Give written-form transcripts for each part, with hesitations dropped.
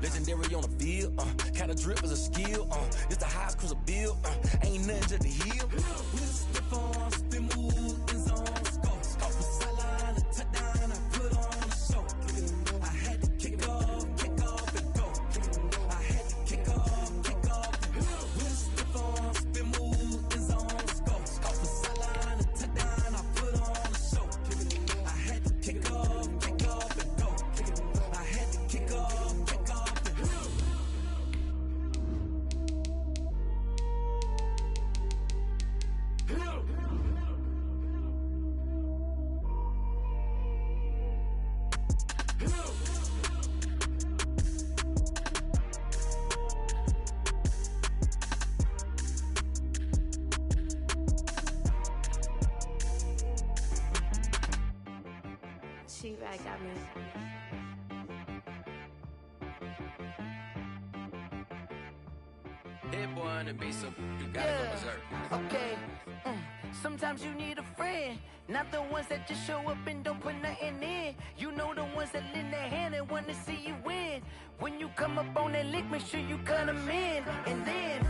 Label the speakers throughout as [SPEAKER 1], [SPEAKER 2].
[SPEAKER 1] Legendary on the field, kinda drip is a skill, this the highest cruiser bill, ain't nothing just to heal. We just slip on, spin move, in zone, scope from sideline to touchdown, I put on a show. I had to kick off and go. I had to kick off and go. We just slip on, spin move, in zone, scope from sideline to touchdown, I put on a show. I had to kick off and go. I had to kick off and go.
[SPEAKER 2] She-Rag got me.
[SPEAKER 1] Hit boy on the beat, so you gotta go berserk.
[SPEAKER 3] Okay. Sometimes you need a friend, not the ones that just show up and don't put nothing in. You know the ones that lend their hand and want to see you win. When you come up on that lick, make sure you cut them in. And then,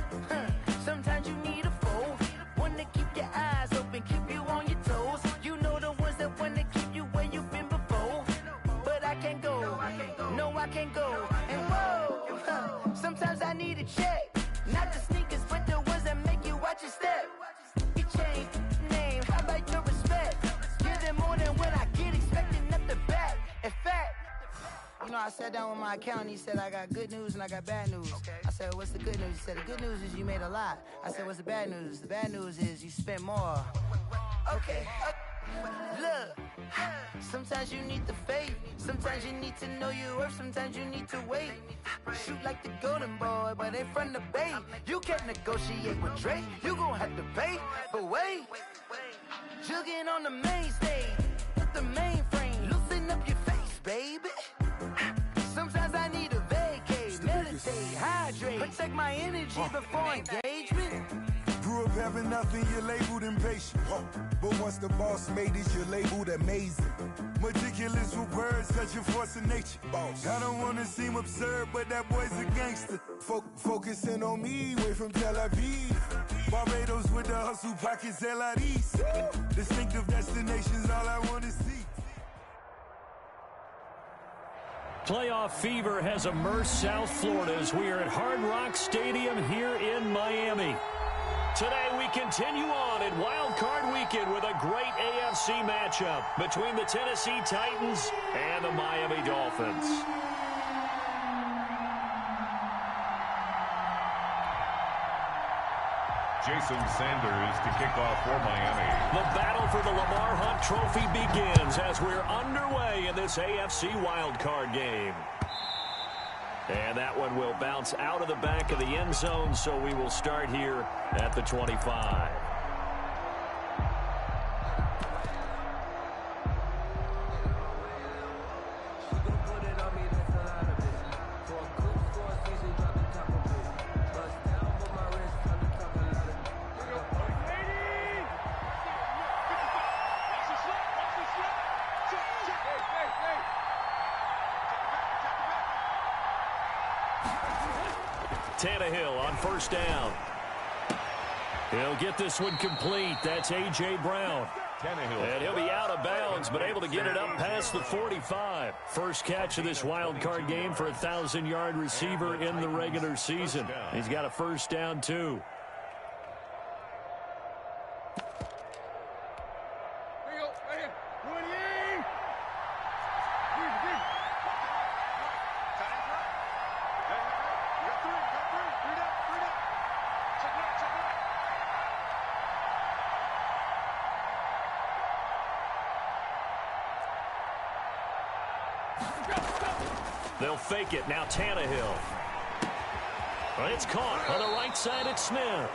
[SPEAKER 3] sometimes you need a foe, one to keep your eyes open, keep you on your toes. You know the ones that want to keep you where you've been before. But I can't go, no I can't go. And whoa, sometimes I need a check. Not the sneakers, but the ones that make you watch your step. You change name, how about your respect? Give them more than what I get, expecting nothing back. In fact, you know, I sat down with my accountant, he said I got good news and I got bad news. I said, what's the good news? He said, the good news is you made a lot. I said, what's the bad news? The bad news is you spent more. Okay. Look, sometimes you need the faith, sometimes you need to know your worth, sometimes you need to wait. Shoot like the golden boy, but they from the bay. You can't negotiate with Drake, you gon' have to pay. But wait, jugging on the main stage, with the mainframe, loosen up your face, baby. Sometimes I need a vacate, meditate, hydrate, protect my energy before engagement.
[SPEAKER 4] Grew up having nothing, you're labeled impatient. But once the boss made it, you're labeled amazing. Meticulous with words, such a force of nature. I don't wanna seem absurd, but that boy's a gangster. Focusing on me, way from Tel Aviv. Barbados with the hustle pockets, LIDs. Distinctive destinations, all I wanna see.
[SPEAKER 5] Playoff fever has immersed South Florida as we are at Hard Rock Stadium here in Miami. Today we continue on in Wild Card Weekend with a great AFC matchup between the Tennessee Titans and the Miami Dolphins.
[SPEAKER 6] Jason Sanders to kick off for Miami.
[SPEAKER 5] The battle for the Lamar Hunt Trophy begins as we're underway in this AFC Wild Card game. And that one will bounce out of the back of the end zone, so we will start here at the 25. Tannehill on first down. He'll get this one complete. That's A.J. Brown. And he'll be out of bounds, but able to get it up past the 45. First catch of this wild card game for a 1,000-yard receiver in the regular season. He's got a first down, too. They'll fake it. Now Tannehill. It's caught on the right side at Smith.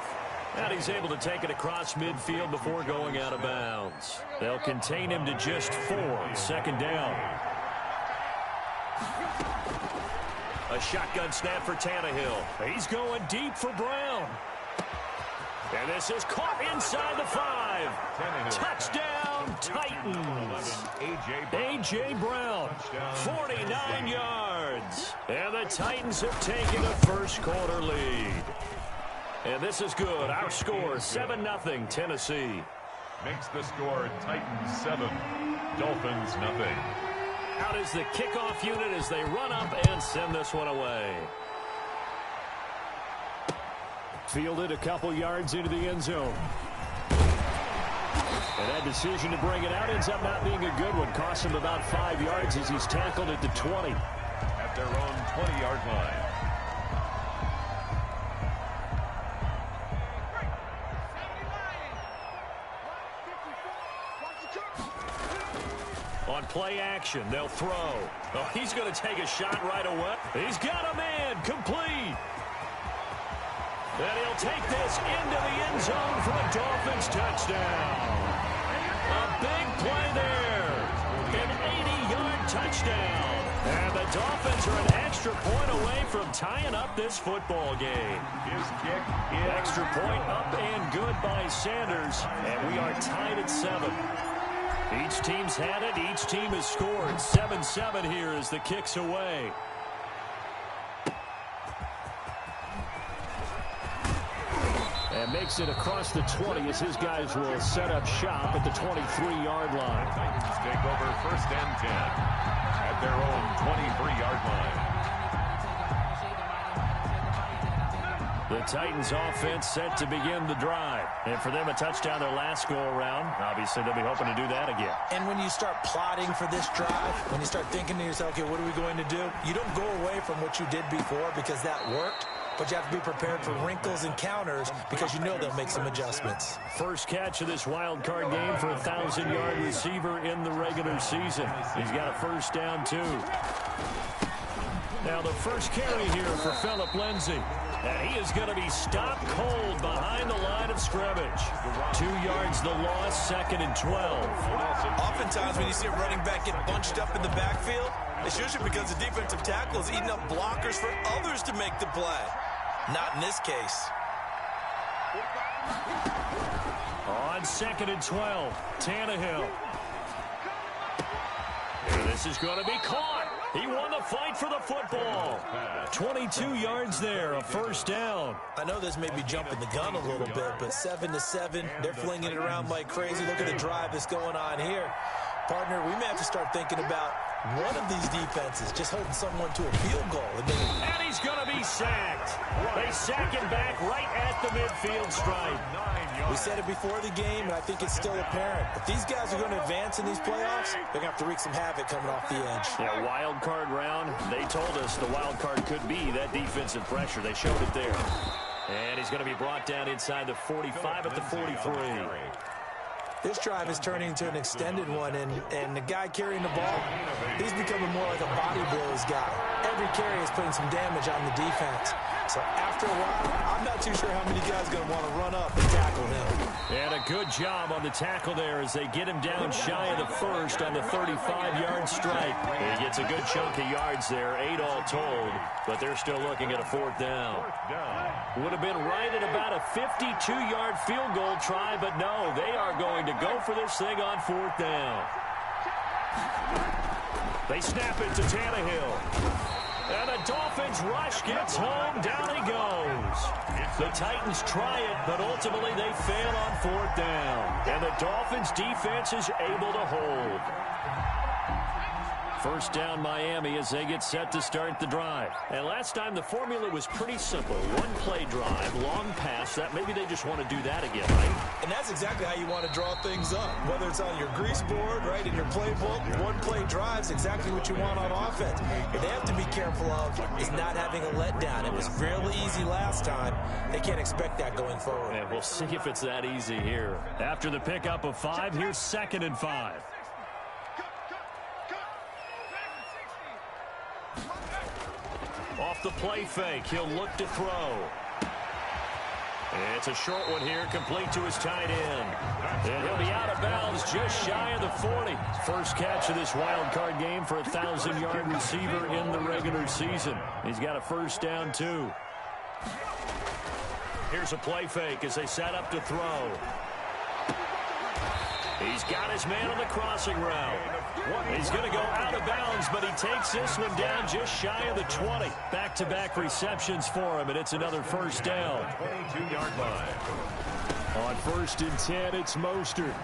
[SPEAKER 5] And he's able to take it across midfield before going out of bounds. They'll contain him to just 4. Second down. A shotgun snap for Tannehill. He's going deep for Brown. And this is caught inside the 5. Touchdown, Titans. A.J. Brown, 49 yards. Titans. And the Titans have taken a first quarter lead. And this is good. Our score, 7-0 Tennessee.
[SPEAKER 6] Makes the score Titans 7, Dolphins 0.
[SPEAKER 5] Out is the kickoff unit as they run up and send this one away. Fielded a couple yards into the end zone. And that decision to bring it out ends up not being a good one. Cost him about 5 yards as he's tackled at the 20.
[SPEAKER 6] At their own 20-yard line.
[SPEAKER 5] On play action, they'll throw. Oh, he's going to take a shot right away. He's got a man, complete. And he'll take this into the end zone for a Dolphins touchdown. A big play there. An 80-yard touchdown. And the Dolphins are an extra point away from tying up this football game.
[SPEAKER 6] His kick is
[SPEAKER 5] extra point up and good by Sanders. And we are tied at 7. Each team's had it. Each team has scored. 7-7 here as the kick's away. And makes it across the 20 as his guys will set up shop at the 23-yard line.
[SPEAKER 6] Titans take over 1st and 10 at their own 23-yard line.
[SPEAKER 5] The Titans offense set to begin the drive. And for them, a touchdown their last go-around. Obviously, they'll be hoping to do that again.
[SPEAKER 2] And when you start plotting for this drive, when you start thinking to yourself, okay, what are we going to do? You don't go away from what you did before because that worked. But you have to be prepared for wrinkles and counters because you know they'll make some adjustments.
[SPEAKER 5] First catch of this wild card game for a 1,000-yard receiver in the regular season. He's got a first down, too. Now the first carry here for Phillip Lindsay. And he is going to be stopped cold behind the line of scrimmage. 2 yards the loss, 2nd and 12.
[SPEAKER 2] Oftentimes when you see a running back get bunched up in the backfield, it's usually because the defensive tackle is eating up blockers for others to make the play. Not in this case.
[SPEAKER 5] On 2nd and 12, Tannehill. And this is going to be caught. He won the fight for the football. 22 yards there, a first down.
[SPEAKER 2] I know this may be jumping the gun a little bit, but 7-7, they're flinging it around like crazy. Look at the drive that's going on here. Partner, we may have to start thinking about one of these defenses just holding someone to a field goal.
[SPEAKER 5] And he's going to be sacked. They sack him back right at the midfield stripe.
[SPEAKER 2] We said it before the game, and I think it's still apparent. If these guys are going to advance in these playoffs, they're going to have to wreak some havoc coming off the edge.
[SPEAKER 5] Yeah, wild card round. They told us the wild card could be that defensive pressure. They showed it there. And he's going to be brought down inside the 45 at the 43.
[SPEAKER 2] This drive is turning into an extended one, and the guy carrying the ball, he's becoming more like a body blows guy. Every carry is putting some damage on the defense. So after a while, I'm not too sure how many guys are going to want to run up and tackle him.
[SPEAKER 5] And a good job on the tackle there as they get him down shy of the first on the 35-yard strike. He gets a good chunk of yards there, 8 all told, but they're still looking at a 4th down. Would have been right at about a 52-yard field goal try, but no, they are going to go for this thing on 4th down. They snap it to Tannehill. And the Dolphins rush gets home. Down he goes. The Titans try it, but ultimately they fail on 4th down. And the Dolphins defense is able to hold. First down Miami as they get set to start the drive. And last time the formula was pretty simple. One play drive, long pass. That maybe they just want to do that again, right?
[SPEAKER 2] And that's exactly how you want to draw things up. Whether it's on your grease board, right, in your playbook, one play drive is exactly what you want on offense. What they have to be careful of is not having a letdown. It was real easy last time. They can't expect that going forward.
[SPEAKER 5] And we'll see if it's that easy here. After the pickup of 5, here's 2nd and 5. Off the play fake, he'll look to throw. It's a short one here, complete to his tight end. And he'll be out of bounds just shy of the 40. First catch of this wild card game for a 1,000-yard receiver in the regular season. He's got a first down, too. Here's a play fake as they set up to throw. He's got his man on the crossing route. He's going to go out of bounds, but he takes this one down just shy of the 20. Back-to-back receptions for him, and it's another first down.
[SPEAKER 6] 22-yard line.
[SPEAKER 5] On 1st and 10, it's Mostert.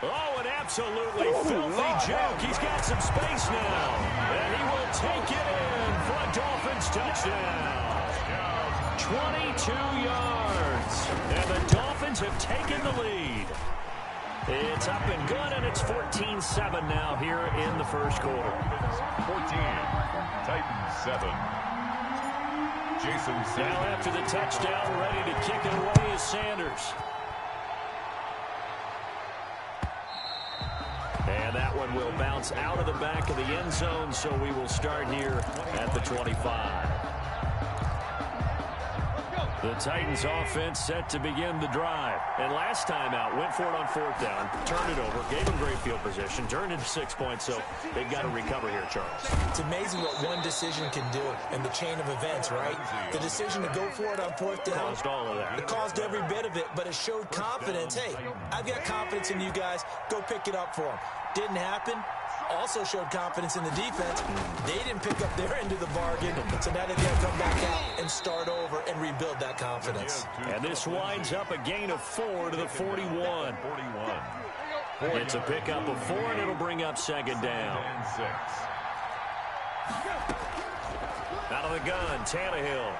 [SPEAKER 5] Oh, an absolutely filthy juke. He's got some space now. And he will take it in for a Dolphins touchdown. 22 yards. And the Dolphins have taken the lead. It's up and good, and it's 14-7 now here in the first quarter.
[SPEAKER 6] 14, Titans 7. Jason Sanders.
[SPEAKER 5] Now after the touchdown, ready to kick it away is Sanders. And that one will bounce out of the back of the end zone, so we will start here at the 25. The Titans offense set to begin the drive. And last time out, went for it on 4th down, turned it over, gave them great field position, turned into 6 points, so they've got to recover here, Charles.
[SPEAKER 2] It's amazing what one decision can do in the chain of events, right? The decision to go for it on 4th down.
[SPEAKER 5] Caused all of that.
[SPEAKER 2] It caused every bit of it, but it showed confidence. Hey, I've got confidence in you guys. Go pick it up for them. Didn't happen. Also showed confidence in the defense. They didn't pick up their end of the bargain, so now they've got to come back out and start over and rebuild that confidence.
[SPEAKER 5] And this winds up a gain of 4 to the 41.
[SPEAKER 6] 41.
[SPEAKER 5] It's a pickup of 4, and it'll bring up 2nd down.
[SPEAKER 6] And 6.
[SPEAKER 5] Out of the gun, Tannehill.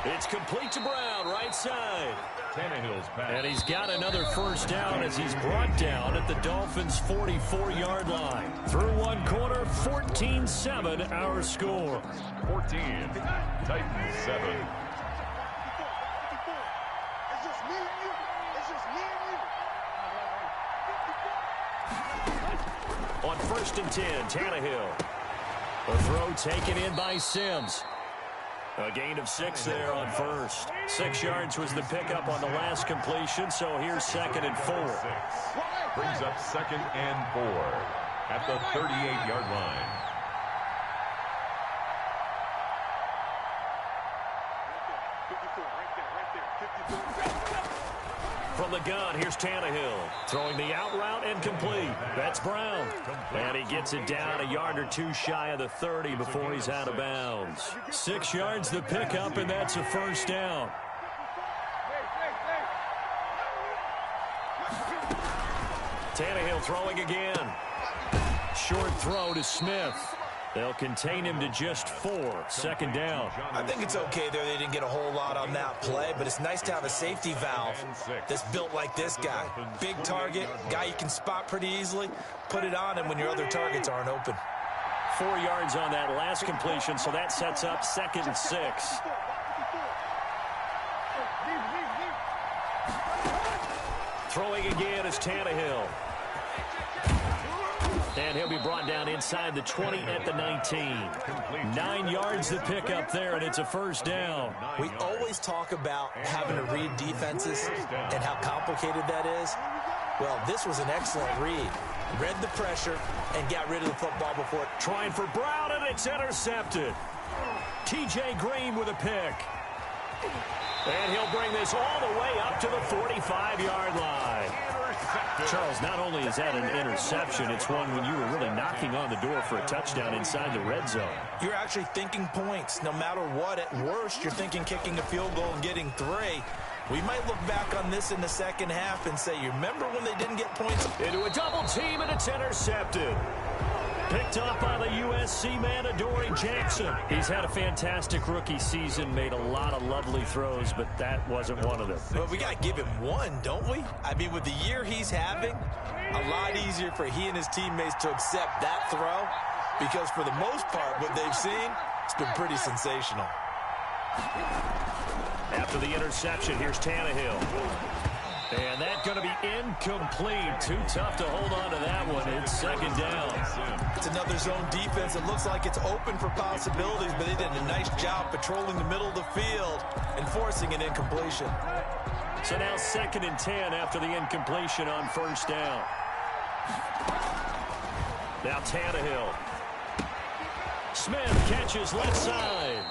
[SPEAKER 5] It's complete to Brown, right side.
[SPEAKER 6] Tannehill's pass.
[SPEAKER 5] And he's got another first down as he's brought down at the Dolphins' 44-yard line. Through one quarter, 14-7 our score.
[SPEAKER 6] 14, Titans 7.
[SPEAKER 5] On 1st and 10, Tannehill. A throw taken in by Sims. A gain of 6 there on 1st. 6 yards was the pickup on the last completion, so here's 2nd and 4.
[SPEAKER 6] Brings up 2nd and 4 at the 38-yard line.
[SPEAKER 5] From the gun, here's Tannehill. Throwing the out route and complete. That's Brown. And he gets it down a yard or 2 shy of the 30 before he's out of bounds. 6 yards the pickup, and that's a first down. Tannehill throwing again. Short throw to Smith. They'll contain him to just 4. 2nd down.
[SPEAKER 2] I think it's okay there. They didn't get a whole lot on that play, but it's nice to have a safety valve that's built like this guy. Big target, guy you can spot pretty easily. Put it on him when your other targets aren't open.
[SPEAKER 5] 4 yards on that last completion, so that sets up 2nd and 6. Throwing again is Tannehill. And he'll be brought down inside the 20 at the 19. 9 yards to pick up there, and it's a first down.
[SPEAKER 2] We always talk about having to read defenses and how complicated that is. Well, this was an excellent read. Read the pressure and got rid of the football before it.
[SPEAKER 5] Trying for Brown, and it's intercepted. T.J. Green with a pick. And he'll bring this all the way up to the 45-yard line. Charles, not only is that an interception, it's one when you were really knocking on the door for a touchdown inside the red zone.
[SPEAKER 2] You're actually thinking points. No matter what, at worst, you're thinking kicking a field goal and getting 3. We might look back on this in the second half and say, you remember when they didn't get points?
[SPEAKER 5] Into a double team, and it's intercepted. Picked up by the USC man, Adoree Jackson. He's had a fantastic rookie season, made a lot of lovely throws, but that wasn't one of them.
[SPEAKER 2] Well, we got to give him one, don't we? I mean, with the year he's having, a lot easier for he and his teammates to accept that throw, because for the most part, what they've seen, it's been pretty sensational.
[SPEAKER 5] After the interception, here's Tannehill. And that's going to be incomplete. Too tough to hold on to that one. It's 2nd down.
[SPEAKER 2] It's another zone defense. It looks like it's open for possibilities, but they did a nice job patrolling the middle of the field and forcing an incompletion.
[SPEAKER 5] So now 2nd and 10 after the incompletion on first down. Now Tannehill. Smith catches left side.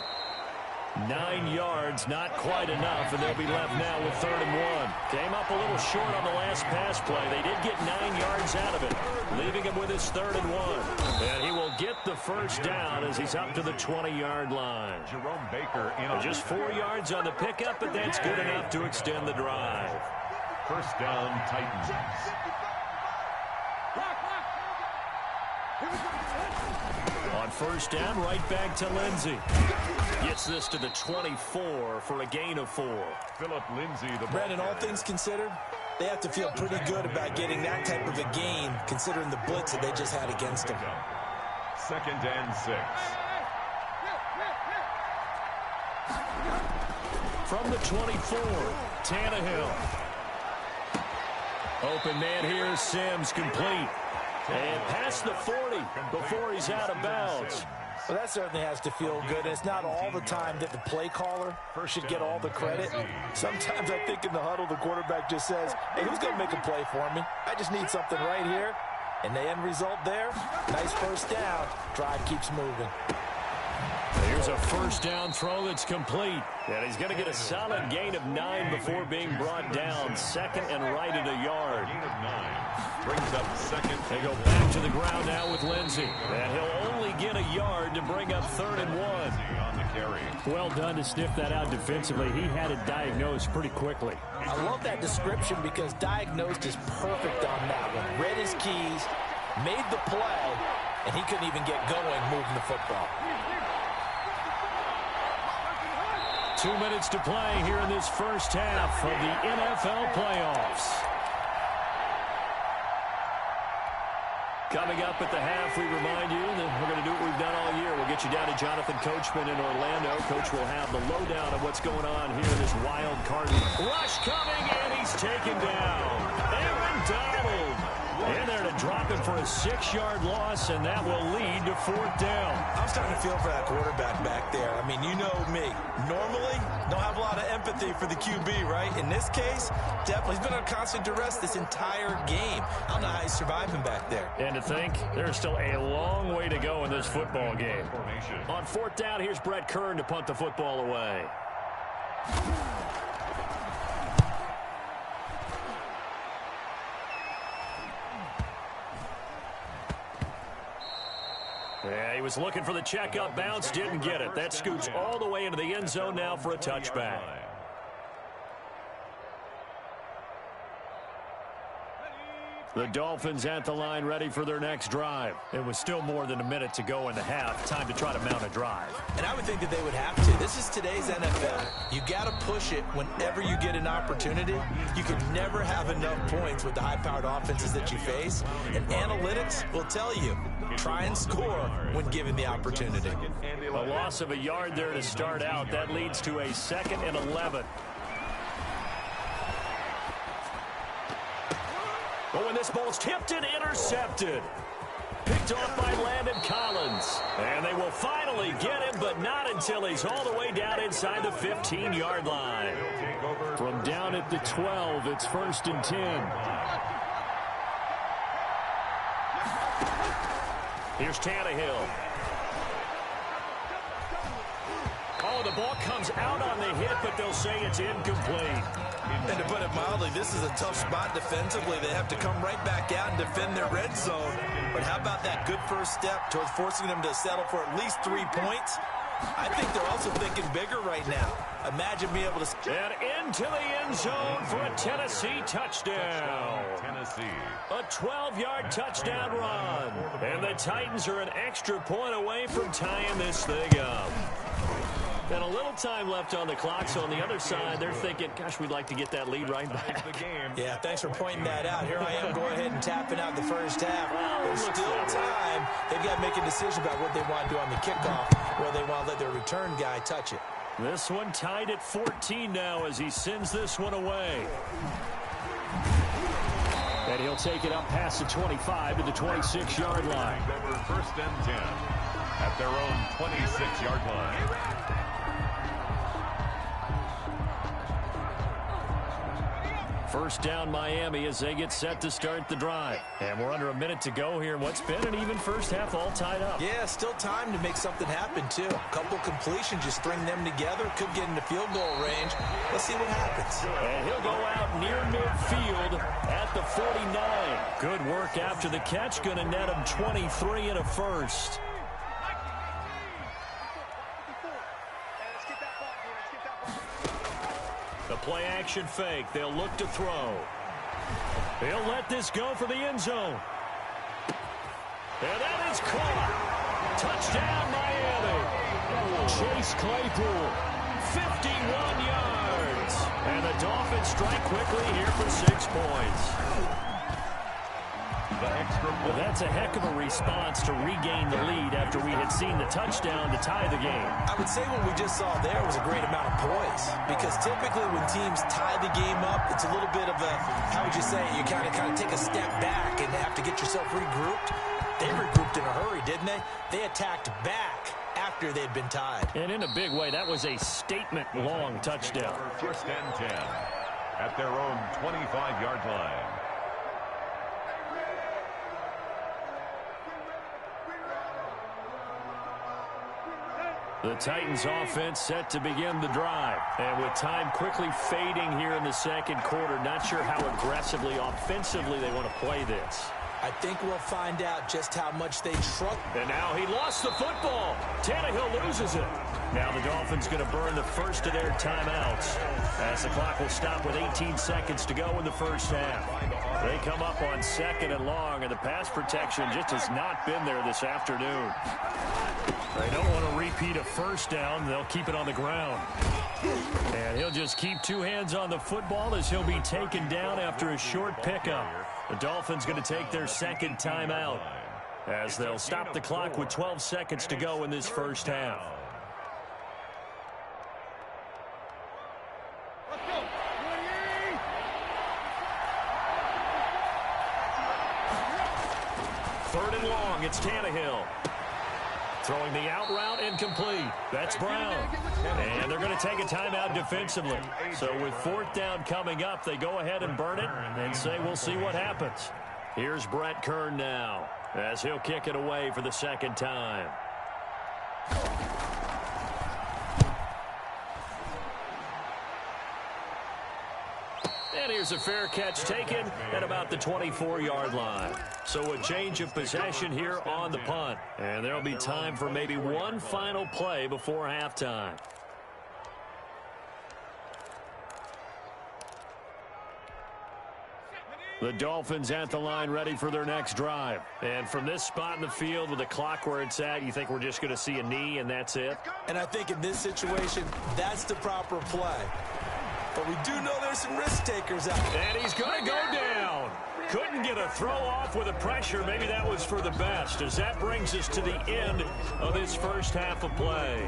[SPEAKER 5] 9 yards, not quite enough, and they'll be left now with 3rd and 1. Came up a little short on the last pass play. They did get 9 yards out of it, leaving him with his 3rd and 1. And he will get the first down as he's up to the 20-yard line.
[SPEAKER 6] Jerome Baker in
[SPEAKER 5] Just 4 yards on the pickup, but that's good enough to extend the drive.
[SPEAKER 6] First down, Titans.
[SPEAKER 5] On first down, right back to Lindsey. Gets this to the 24 for a gain of 4.
[SPEAKER 6] Philip Lindsay, the
[SPEAKER 2] Brandon, all things considered, they have to feel pretty good about getting that type of a gain, considering the blitz that they just had against them.
[SPEAKER 6] 2nd and 6.
[SPEAKER 5] From the 24, Tannehill. Open man here, Sims, complete. And past the 40 before he's out of bounds.
[SPEAKER 2] Well, that certainly has to feel good. And it's not all the time that the play caller should get all the credit. Sometimes I think in the huddle, the quarterback just says, hey, who's going to make a play for me? I just need something right here. And the end result there, nice first down. Drive keeps moving.
[SPEAKER 5] Here's a first down throw that's complete. And he's going to get a solid gain of 9 before being brought down. 2nd and right at a yard.
[SPEAKER 6] Gain of 9. Brings up 2nd.
[SPEAKER 5] They go back to the ground now with Lindsey. And he'll only get a yard to bring up 3rd and 1.
[SPEAKER 6] On the carry.
[SPEAKER 5] Well done to sniff that out defensively. He had it diagnosed pretty quickly.
[SPEAKER 2] I love that description because diagnosed is perfect on that one. Read his keys, made the play, and he couldn't even get going moving the football.
[SPEAKER 5] 2 minutes to play here in this first half of the NFL playoffs. Coming up at the half, we remind you that we're going to do what we've done all year. We'll get you down to Jonathan Coachman in Orlando. Coach will have the lowdown of what's going on here in this wild card. Rush coming, and he's taken down. Aaron Donald in there to drop him for a 6-yard loss, and that will lead to 4th down.
[SPEAKER 2] I'm starting to feel for that quarterback back there. I mean, you know me. Normally, don't have a lot of empathy for the QB, right? In this case, definitely. He's been under constant duress this entire game. I don't know how he's surviving back there.
[SPEAKER 5] And to think, there's still a long way to go in this football game. On 4th down, here's Brett Kern to punt the football away. Yeah, he was looking for the checkup bounce, didn't get it. That scoots all the way into the end zone now for a touchback. The Dolphins at the line ready for their next drive. It was still more than a minute to go in the half. Time to try to mount a drive.
[SPEAKER 2] And I would think that they would have to. This is today's NFL. You got to push it whenever you get an opportunity. You can never have enough points with the high-powered offenses that you face. And analytics will tell you, try and score when given the opportunity.
[SPEAKER 5] A loss of a yard there to start out. That leads to a 2nd and 11. But when this ball's tipped and intercepted. Picked off by Landon Collins. And they will finally get him, but not until he's all the way down inside the 15-yard line. From down at the 12, it's 1st and 10. Here's Tannehill. Oh, the ball comes out on the hit, but they'll say it's incomplete.
[SPEAKER 2] And to put it mildly, this is a tough spot defensively. They have to come right back out and defend their red zone. But how about that good first step towards forcing them to settle for at least 3 points? I think they're also thinking bigger right now. Imagine being able to...
[SPEAKER 5] And into the end zone for a Tennessee touchdown. A 12-yard touchdown run. And the Titans are an extra point away from tying this thing up. And a little time left on the clock, so on the other side, they're thinking, gosh, we'd like to get that lead right back.
[SPEAKER 2] Yeah, thanks for pointing that out. Here I am going ahead and tapping out the first half. There's still time. They've got to make a decision about what they want to do on the kickoff, where they want to let their return guy touch it.
[SPEAKER 5] This one tied at 14 now as he sends this one away. And he'll take it up past the 25 to the 26-yard line.
[SPEAKER 6] 1st and 10 at their own 26-yard line.
[SPEAKER 5] First down Miami as they get set to start the drive. And we're under a minute to go here in what's been an even first half, all tied up.
[SPEAKER 2] Yeah, still time to make something happen, too. A couple completions, just string them together. Could get into field goal range. Let's see what happens.
[SPEAKER 5] And he'll go out near midfield at the 49. Good work after the catch. Going to net him 23 and a first. The play action fake. They'll look to throw. He'll let this go for the end zone. And that is caught. Touchdown, Miami. Chase Claypool, 51 yards. And the Dolphins strike quickly here for 6 points. Well, that's a heck of a response to regain the lead after we had seen the touchdown to tie the game.
[SPEAKER 2] I would say what we just saw there was a great amount of poise, because typically when teams tie the game up, it's a little bit of a, how would you say, you kind of take a step back and have to get yourself regrouped. They regrouped in a hurry, didn't they? They attacked back after they'd been tied.
[SPEAKER 5] And in a big way, that was a statement-long touchdown.
[SPEAKER 6] First and 10 at their own 25-yard line.
[SPEAKER 5] The Titans offense set to begin the drive. And with time quickly fading here in the second quarter, not sure how aggressively, offensively they want to play this.
[SPEAKER 2] I think we'll find out just how much they trust.
[SPEAKER 5] And now he lost the football. Tannehill loses it. Now the Dolphins going to burn the first of their timeouts as the clock will stop with 18 seconds to go in the first half. They come up on 2nd and long, and the pass protection just has not been there this afternoon. They don't want to repeat a first down. They'll keep it on the ground. And he'll just keep 2 hands on the football as he'll be taken down after a short pickup. The Dolphins going to take their second timeout as they'll stop the clock with 12 seconds to go in this first half. Third and long, it's Tannehill. Throwing the out route, incomplete. That's Brown. And they're going to take a timeout defensively. So with 4th down coming up, they go ahead and burn it and say we'll see what happens. Here's Brett Kern now as he'll kick it away for the second time. And here's a fair catch taken at about the 24-yard line. So a change of possession here on the punt. And there'll be time for maybe one final play before halftime. The Dolphins at the line ready for their next drive. And from this spot in the field with the clock where it's at, you think we're just going to see a knee and that's it?
[SPEAKER 2] And I think in this situation, that's the proper play. But we do know there's some risk takers out there.
[SPEAKER 5] And he's going to go down. Couldn't get a throw off with the pressure. Maybe that was for the best, as that brings us to the end of this first half of play.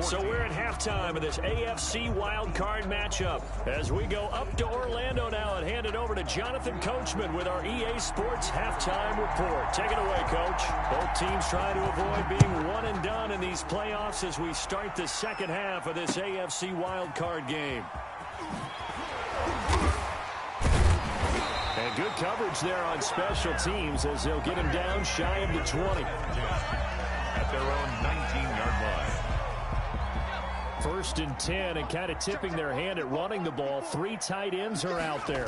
[SPEAKER 5] So we're at halftime of this AFC wildcard matchup as we go up to Orlando now and hand it over to Jonathan Coachman with our EA Sports halftime report. Take it away, Coach. Both teams trying to avoid being one and done in these playoffs as we start the second half of this AFC wildcard game. And good coverage there on special teams as they'll get him down shy of the 20.
[SPEAKER 6] At their own 19-yard line.
[SPEAKER 5] First and 10, and kind of tipping their hand at running the ball. 3 tight ends are out there.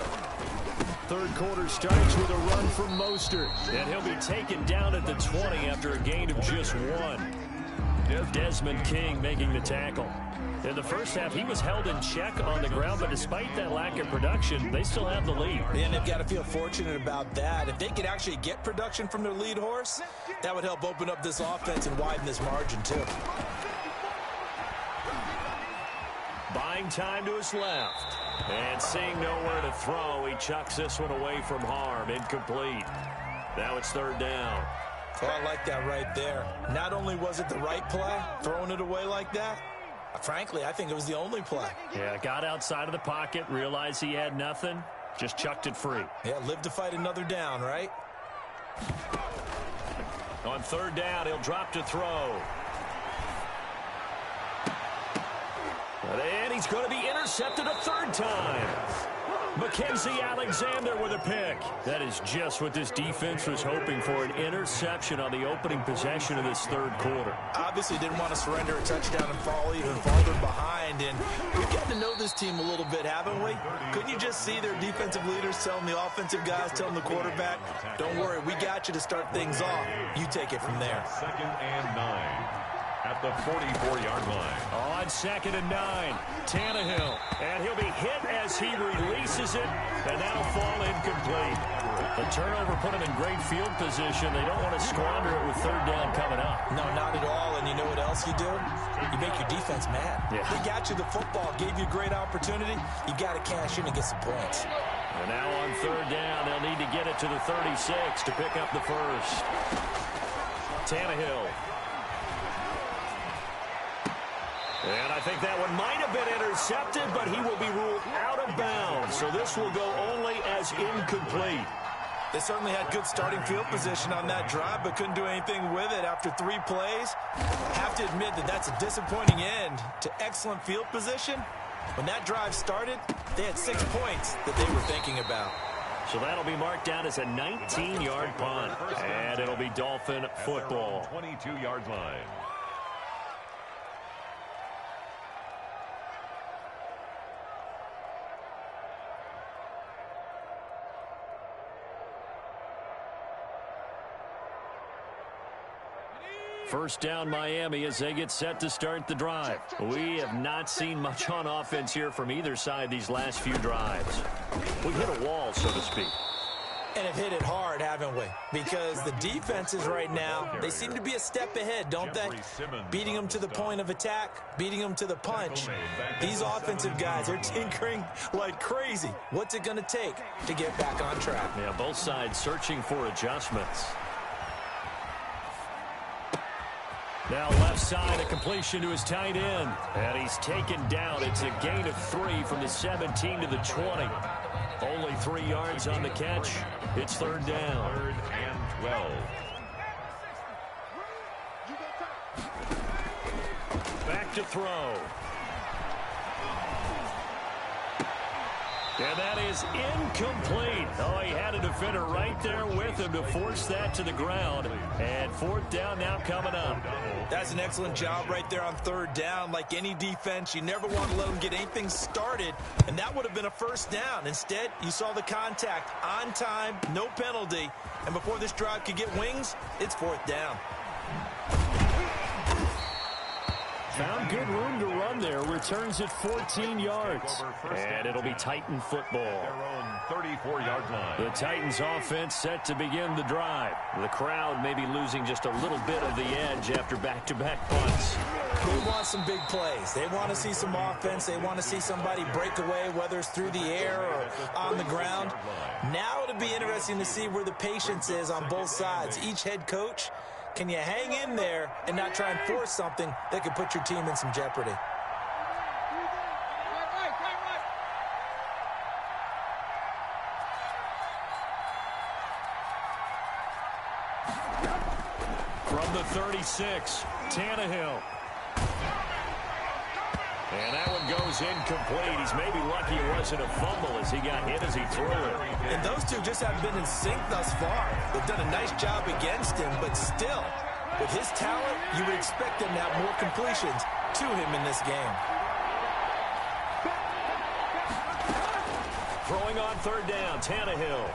[SPEAKER 5] Third quarter starts with a run from Mostert, and he'll be taken down at the 20 after a gain of just 1. Desmond King making the tackle. In the first half, he was held in check on the ground, but despite that lack of production, they still have the lead.
[SPEAKER 2] And they've got to feel fortunate about that. If they could actually get production from their lead horse, that would help open up this offense and widen this margin, too.
[SPEAKER 5] Buying time to his left. And seeing nowhere to throw, he chucks this one away from harm. Incomplete. Now it's third down.
[SPEAKER 2] Well, I like that right there. Not only was it the right play, throwing it away like that, frankly, I think it was the only play.
[SPEAKER 5] Yeah, got outside of the pocket, realized he had nothing, just chucked it free.
[SPEAKER 2] Yeah, live to fight another down, right?
[SPEAKER 5] On third down, he'll drop to throw. And he's going to be intercepted a third time. Mackenzie Alexander with a pick. That is just what this defense was hoping for, an interception on the opening possession of this third quarter.
[SPEAKER 2] Obviously didn't want to surrender a touchdown and fall even farther behind. And we've gotten to know this team a little bit, haven't we? Couldn't you just see their defensive leaders telling the offensive guys, telling the quarterback, don't worry, we got you to start things off. You take it from there.
[SPEAKER 6] 2nd and 9. At the 44-yard line.
[SPEAKER 5] On 2nd and 9, Tannehill. And he'll be hit as he releases it, and that'll fall incomplete. The turnover put him in great field position. They don't want to squander it with 3rd down coming up.
[SPEAKER 2] No, not at all. And you know what else you do? You make your defense mad.
[SPEAKER 5] Yeah.
[SPEAKER 2] They got you the football, gave you a great opportunity. You got to cash in and get some points.
[SPEAKER 5] And now on 3rd down, they'll need to get it to the 36 to pick up the first. Tannehill. And I think that one might have been intercepted, but he will be ruled out of bounds. So this will go only as incomplete.
[SPEAKER 2] They certainly had good starting field position on that drive, but couldn't do anything with it after 3 plays. Have to admit that that's a disappointing end to excellent field position. When that drive started, they had 6 points that they were thinking about.
[SPEAKER 5] So that'll be marked down as a 19-yard punt. And it'll be Dolphin football.
[SPEAKER 6] 22-yard line.
[SPEAKER 5] First down, Miami, as they get set to start the drive. We have not seen much on offense here from either side these last few drives. We hit a wall, so to speak.
[SPEAKER 2] And have hit it hard, haven't we? Because the defenses right now, they seem to be a step ahead, don't they? Beating them to the point of attack, beating them to the punch. These offensive guys are tinkering like crazy. What's it going to take to get back on track?
[SPEAKER 5] Yeah, both sides searching for adjustments. Now left side, a completion to his tight end. And he's taken down. It's a gain of 3 from the 17 to the 20. Only 3 yards on the catch. It's 3rd down.
[SPEAKER 6] 3rd and 12.
[SPEAKER 5] Back to throw. And that is incomplete. Oh, he had a defender right there with him to force that to the ground. And 4th down now coming up.
[SPEAKER 2] That's an excellent job right there on 3rd down. Like any defense, you never want to let them get anything started, and that would have been a 1st down. Instead, you saw the contact on time, no penalty, and before this drive could get wings, it's 4th down.
[SPEAKER 5] Found good room to run there. Returns at 14 yards. And it'll be Titan football.
[SPEAKER 6] Their own 34-yard line.
[SPEAKER 5] The Titans offense set to begin the drive. The crowd may be losing just a little bit of the edge after back-to-back punts.
[SPEAKER 2] They want some big plays. They want to see some offense. They want to see somebody break away, whether it's through the air or on the ground. Now it'll be interesting to see where the patience is on both sides. Each head coach, can you hang in there and not try and force something that could put your team in some jeopardy?
[SPEAKER 5] From the 36, Tannehill. And that one goes incomplete. He's maybe lucky it wasn't a fumble as he got hit as he threw it.
[SPEAKER 2] And those two just haven't been in sync thus far. They've done a nice job against him, but still, with his talent, you would expect them to have more completions to him in this game.
[SPEAKER 5] Throwing on 3rd down, Tannehill.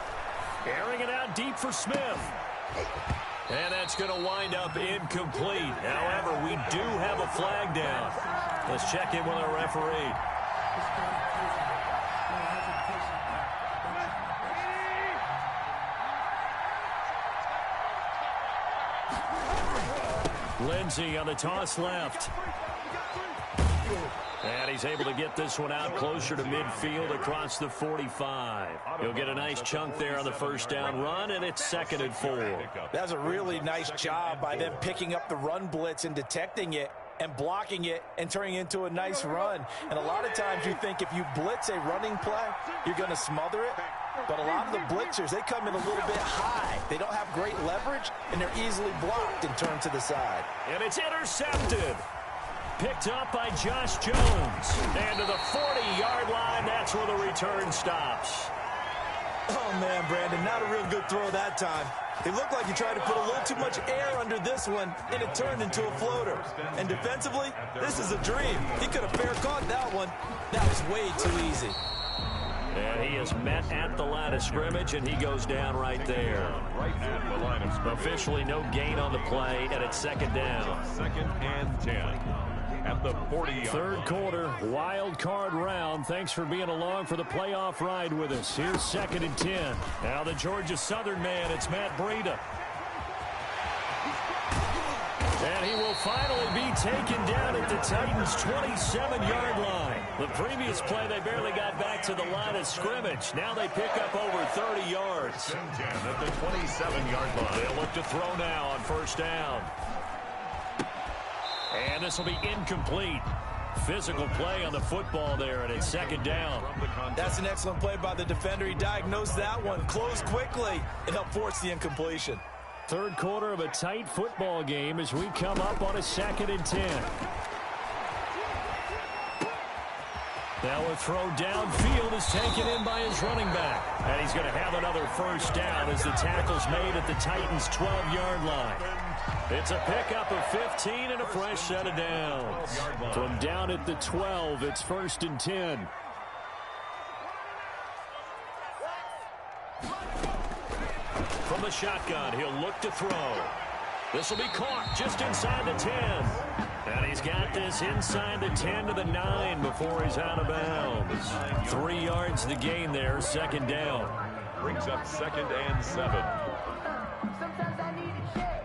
[SPEAKER 5] Airing it out deep for Smith. And that's going to wind up incomplete. However, we do have a flag down. Let's check in with our referee. Lindsey on the toss left. And he's able to get this one out closer to midfield across the 45. He'll get a nice chunk there on the 1st down run, and it's 2nd and 4.
[SPEAKER 2] That was a really nice job by them picking up the run blitz and detecting it and blocking it and turning it into a nice run. And a lot of times you think if you blitz a running play, you're going to smother it. But a lot of the blitzers, they come in a little bit high. They don't have great leverage, and they're easily blocked and turned to the side.
[SPEAKER 5] And it's intercepted. Picked up by Josh Jones. And to the 40-yard line, that's where the return stops.
[SPEAKER 2] Oh, man, Brandon, not a real good throw that time. It looked like he tried to put a little too much air under this one, and it turned into a floater. And defensively, this is a dream. He could have fair caught that one. That was way too easy.
[SPEAKER 5] And he is met at the line of scrimmage, and he goes down right there.
[SPEAKER 6] Right at the line of scrimmage.
[SPEAKER 5] Officially no gain on the play, and it's second down.
[SPEAKER 6] Second and 10 at the 40-yard
[SPEAKER 5] Third
[SPEAKER 6] line.
[SPEAKER 5] quarter, wild card round. Thanks for being along for the playoff ride with us. Here's second and 10. Now the Georgia Southern man, it's Matt Breida. And he will finally be taken down at the Titans' 27-yard line. The previous play, they barely got back to the line of scrimmage. Now they pick up over 30 yards.
[SPEAKER 6] 10 at the 27-yard line.
[SPEAKER 5] They'll look to throw now on first down. And this will be incomplete. Physical play on the football there, and it's second down.
[SPEAKER 2] That's an excellent play by the defender. He diagnosed that one, closed quickly, and helped force the incompletion.
[SPEAKER 5] Third quarter of a tight football game as we come up on a second and 10. Now a throw downfield is taken in by his running back. And he's going to have another first down as the tackle's made at the Titans' 12-yard line. It's a pickup of 15 and a fresh set of downs. From down at the 12, it's first and 10. From the shotgun, he'll look to throw. This will be caught just inside the 10. And he's got this inside the 10 to the 9 before he's out of bounds. 3 yards the gain there, second down.
[SPEAKER 6] Brings up second and 7.
[SPEAKER 3] Sometimes I need a check.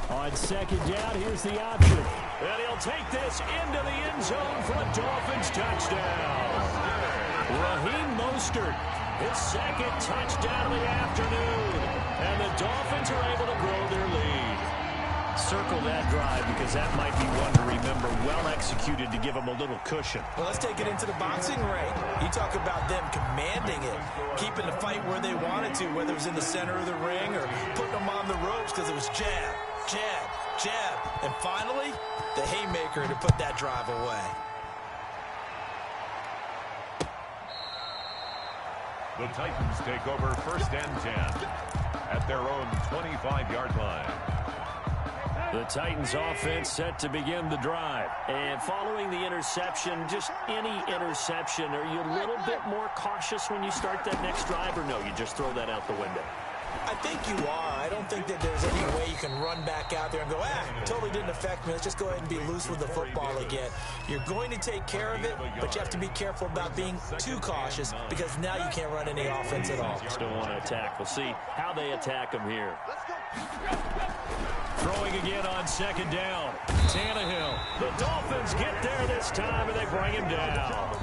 [SPEAKER 5] On second down, here's the option. And he'll take this into the end zone for a Dolphins touchdown. Raheem Mostert, his second touchdown of the afternoon. And the Dolphins are able to grow their lead. Circle that drive because that might be one to remember. Well executed to give them a little cushion.
[SPEAKER 2] Well, let's take it into the boxing ring. You talk about them commanding it, keeping the fight where they wanted to, whether it was in the center of the ring or putting them on the ropes because it was jab, jab, jab. And finally, the haymaker to put that drive away.
[SPEAKER 6] The Titans take over first and 10 at their own 25-yard line.
[SPEAKER 5] The Titans offense set to begin the drive. And following the interception, just any interception, are you a little bit more cautious when you start that next drive, or no, you just throw that out the window?
[SPEAKER 2] I think you are. I don't think that there's any way you can run back out there and go, totally didn't affect me. Let's just go ahead and be loose with the football again. You're going to take care of it, but you have to be careful about being too cautious because now you can't run any offense at all.
[SPEAKER 5] Still want to attack. We'll see how they attack them here. Throwing again on second down. Tannehill. The Dolphins get there this time, and they bring him down.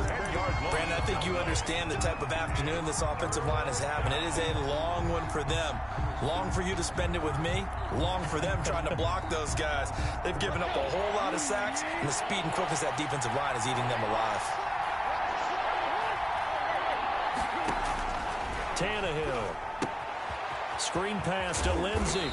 [SPEAKER 2] Brandon, I think you understand the type of afternoon this offensive line is having. It is a long one for them. Long for you to spend it with me. Long for them trying to block those guys. They've given up a whole lot of sacks, and the speed and quickness of that defensive line is eating them alive.
[SPEAKER 5] Tannehill. Screen pass to Lindsey.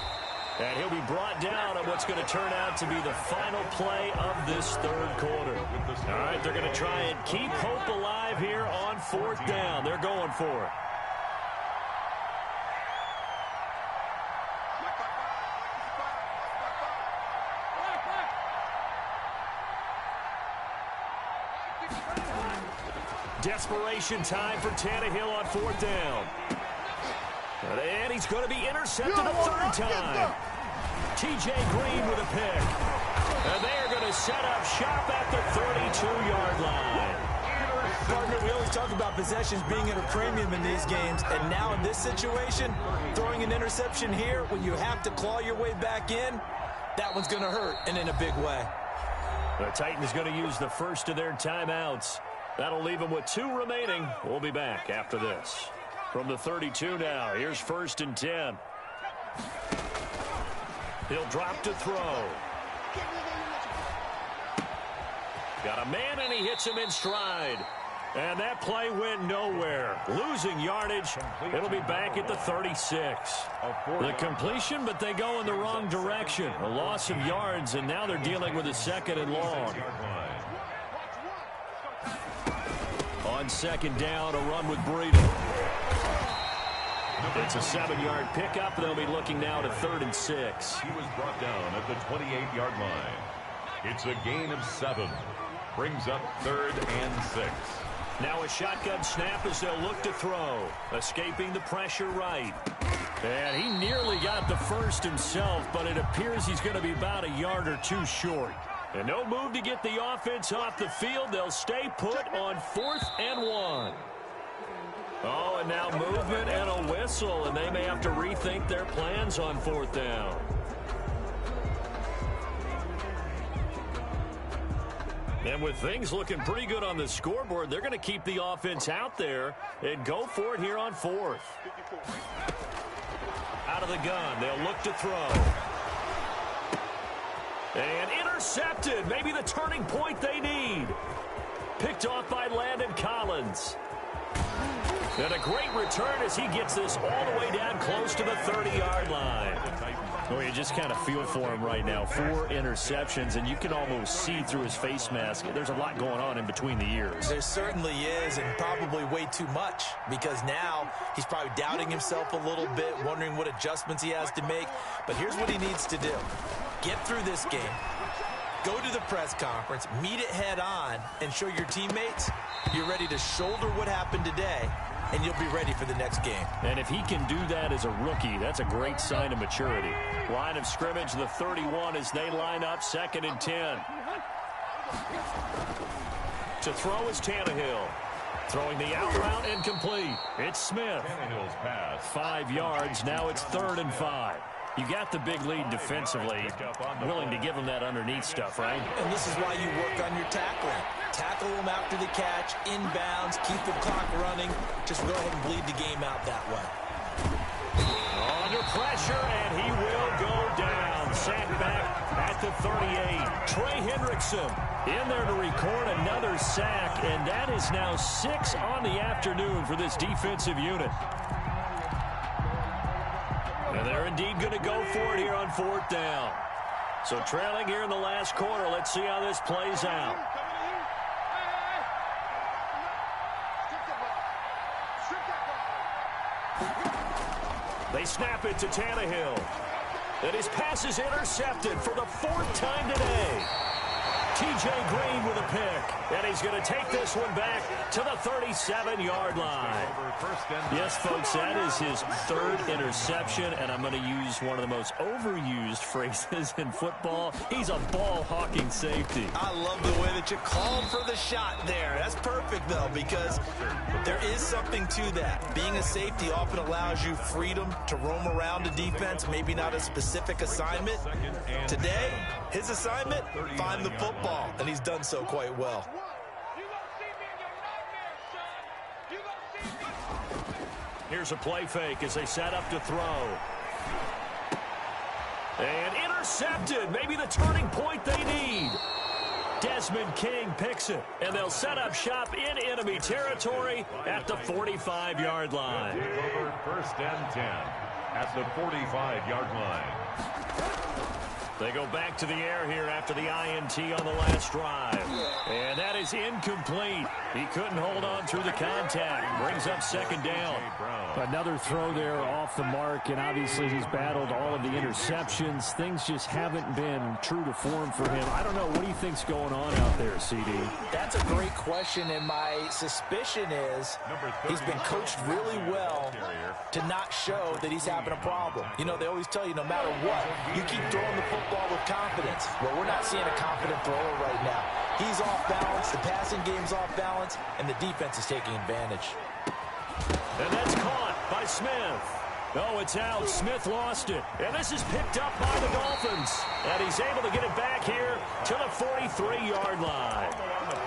[SPEAKER 5] And he'll be brought down on what's going to turn out to be the final play of this third quarter. All right, they're going to try and keep hope alive here on fourth down. They're going for it. Desperation time for Tannehill on fourth down. And he's going to be intercepted a third time. T.J. Green with a pick. And they're going to set up shop at the 32-yard line.
[SPEAKER 2] Partner, we always talk about possessions being at a premium in these games, and now in this situation, throwing an interception here when you have to claw your way back in, that one's going to hurt, and in a big way.
[SPEAKER 5] The Titans going to use the first of their timeouts. That'll leave them with 2 remaining. We'll be back after this. From the 32 now, here's first and 10. He'll drop to throw. Got a man, and he hits him in stride. And that play went nowhere. Losing yardage. It'll be back at the 36. The completion, but they go in the wrong direction. A loss of yards, and now they're dealing with a 2nd and long. On 2nd down, a run with Breida. It's a 7-yard pickup. They'll be looking now to 3rd and 6.
[SPEAKER 6] He was brought down at the 28-yard line. It's a gain of 7. Brings up 3rd and 6.
[SPEAKER 5] Now a shotgun snap as they'll look to throw. Escaping the pressure right. And he nearly got the first himself, but it appears he's going to be about a yard or 2 short. And no move to get the offense off the field. They'll stay put on 4th and 1. Oh, and now movement and a whistle, and they may have to rethink their plans on 4th down. And with things looking pretty good on the scoreboard, they're going to keep the offense out there and go for it here on 4th. Out of the gun, they'll look to throw. And intercepted, maybe the turning point they need. Picked off by Landon Collins. And a great return as he gets this all the way down close to the 30-yard line. Well, you just kind of feel for him right now. 4 interceptions, and you can almost see through his face mask. There's a lot going on in between the ears.
[SPEAKER 2] There certainly is, and probably way too much, because now he's probably doubting himself a little bit, wondering what adjustments he has to make. But here's what he needs to do. Get through this game. Go to the press conference, meet it head on, and show your teammates you're ready to shoulder what happened today, and you'll be ready for the next game. And if he can do that as a rookie, that's a great sign of maturity. Line of scrimmage, the 31 as they line up, 2nd and 10. To throw is Tannehill. Throwing the out route incomplete. It's Smith.
[SPEAKER 6] Tannehill's pass.
[SPEAKER 5] 5 yards. Now it's 3rd and 5. You got the big lead defensively. Willing to give them that underneath stuff, right?
[SPEAKER 2] And this is why you work on your tackling. Tackle them after the catch, inbounds, keep the clock running. Just go ahead and bleed the game out that way.
[SPEAKER 5] Under pressure, and he will go down. Sacked back at the 38. Trey Hendrickson in there to record another sack, and that is now 6 on the afternoon for this defensive unit. And they're indeed going to go for it here on 4th down. So trailing here in the last quarter. Let's see how this plays out. They snap it to Tannehill. And his pass is intercepted for the 4th time today. T.J. Green with a pick. And he's going to take this one back to the 37-yard line. Yes, folks, that is his 3rd interception, and I'm going to use one of the most overused phrases in football. He's a ball-hawking safety.
[SPEAKER 2] I love the way that you called for the shot there. That's perfect, though, because there is something to that. Being a safety often allows you freedom to roam around a defense, maybe not a specific assignment. Today, his assignment, find the football, and he's done so quite well.
[SPEAKER 5] Here's a play fake as they set up to throw. And intercepted. Maybe the turning point they need. Desmond King picks it. And they'll set up shop in enemy territory at the 45-yard line.
[SPEAKER 6] Over 1st and 10 at the 45-yard line.
[SPEAKER 5] They go back to the air here after the INT on the last drive. And that is incomplete. He couldn't hold on through the contact. Brings up 2nd down.
[SPEAKER 7] Another throw there off the mark, and obviously he's battled all of the interceptions. Things just haven't been true to form for him. I don't know. What do you think's going on out there, CD?
[SPEAKER 2] That's a great question, and my suspicion is he's been coached really well to not show that he's having a problem. You know, they always tell you no matter what, you keep throwing the football with confidence. Well, we're not seeing a confident thrower right now. He's off balance, the passing game's off balance, and the defense is taking advantage.
[SPEAKER 5] And that's caught by Smith. Oh, it's out. Smith lost it. And this is picked up by the Dolphins. And he's able to get it back here to the 43-yard line.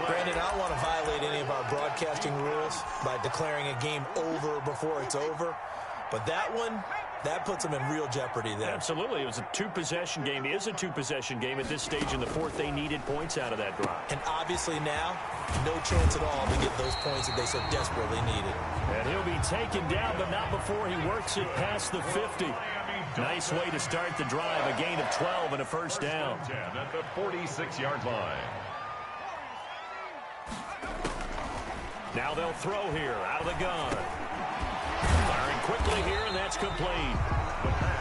[SPEAKER 2] Brandon, I don't want to violate any of our broadcasting rules by declaring a game over before it's over. But that one, That puts them in real jeopardy there.
[SPEAKER 5] Absolutely. It was a two-possession game. It is a two-possession game at this stage in the fourth. They needed points out of that drive.
[SPEAKER 2] And obviously now, no chance at all to get those points that they so desperately needed.
[SPEAKER 5] And he'll be taken down, but not before he works it past the 50. Nice way to start the drive. A gain of 12 and a first down.
[SPEAKER 6] At the 46-yard line.
[SPEAKER 5] Now they'll throw here out of the gun. Firing quickly here, and that's complete.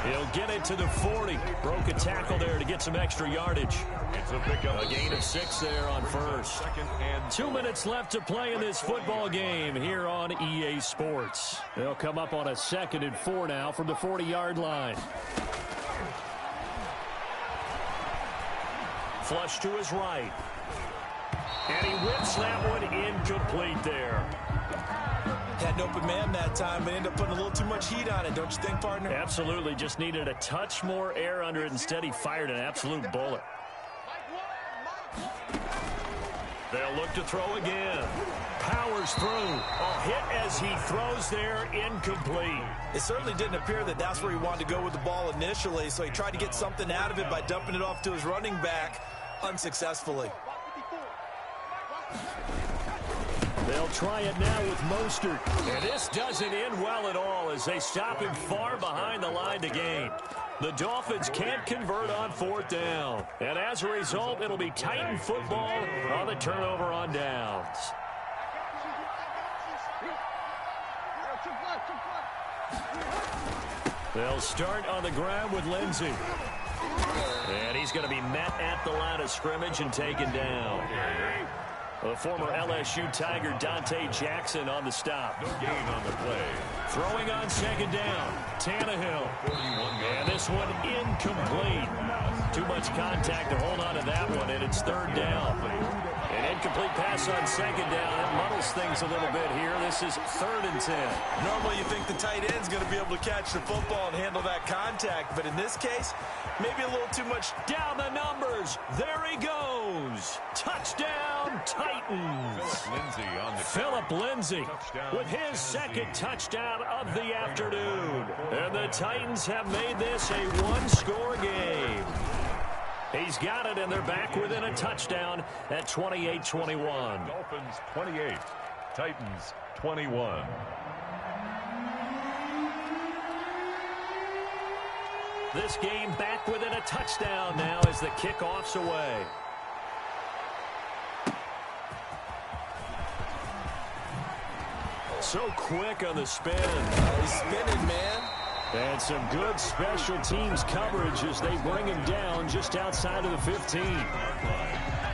[SPEAKER 5] He'll get it to the 40. Broke a tackle there to get some extra yardage.
[SPEAKER 6] It's a pickup.
[SPEAKER 5] A gain of 6 there on first. 2 minutes left to play in this football game here on EA Sports. They'll come up on a 2nd and 4 now from the 40-yard line. Flush to his right. And he whips that one incomplete there.
[SPEAKER 2] Had an open man that time, but ended up putting a little too much heat on it, don't you think, partner?
[SPEAKER 5] Absolutely. Just needed a touch more air under it. Instead, he fired an absolute bullet. They'll look to throw again. Powers through. A hit as he throws there, incomplete.
[SPEAKER 2] It certainly didn't appear that that's where he wanted to go with the ball initially, so he tried to get something out of it by dumping it off to his running back unsuccessfully.
[SPEAKER 5] They'll try it now with Mostert. And this doesn't end well at all as they stop him far behind the line to gain. The Dolphins can't convert on 4th down. And as a result, it'll be Titan football on the turnover on downs. They'll start on the ground with Lindsey. And he's going to be met at the line of scrimmage and taken down. The former LSU Tiger Dante Jackson on the stop.
[SPEAKER 6] No gain on the play.
[SPEAKER 5] Throwing on 2nd down. Tannehill. And this one incomplete. Too much contact to hold on to that one, and it's 3rd down. An incomplete pass on 2nd down. That muddles things a little bit here. This is 3rd and 10.
[SPEAKER 2] Normally you think the tight end's going to be able to catch the football and handle that contact, but in this case, maybe a little too much.
[SPEAKER 5] Down the numbers. There he goes. Touchdown, Titans. Phillip Lindsay with his 2nd touchdown of the afternoon. And the Titans have made this a one-score game. He's got it, and they're back within a touchdown at 28-21.
[SPEAKER 6] Dolphins 28, Titans 21.
[SPEAKER 5] This game back within a touchdown now as the kickoff's away. So quick on the spin.
[SPEAKER 2] He's spinning, man.
[SPEAKER 5] And some good special teams coverage as they bring him down just outside of the 15.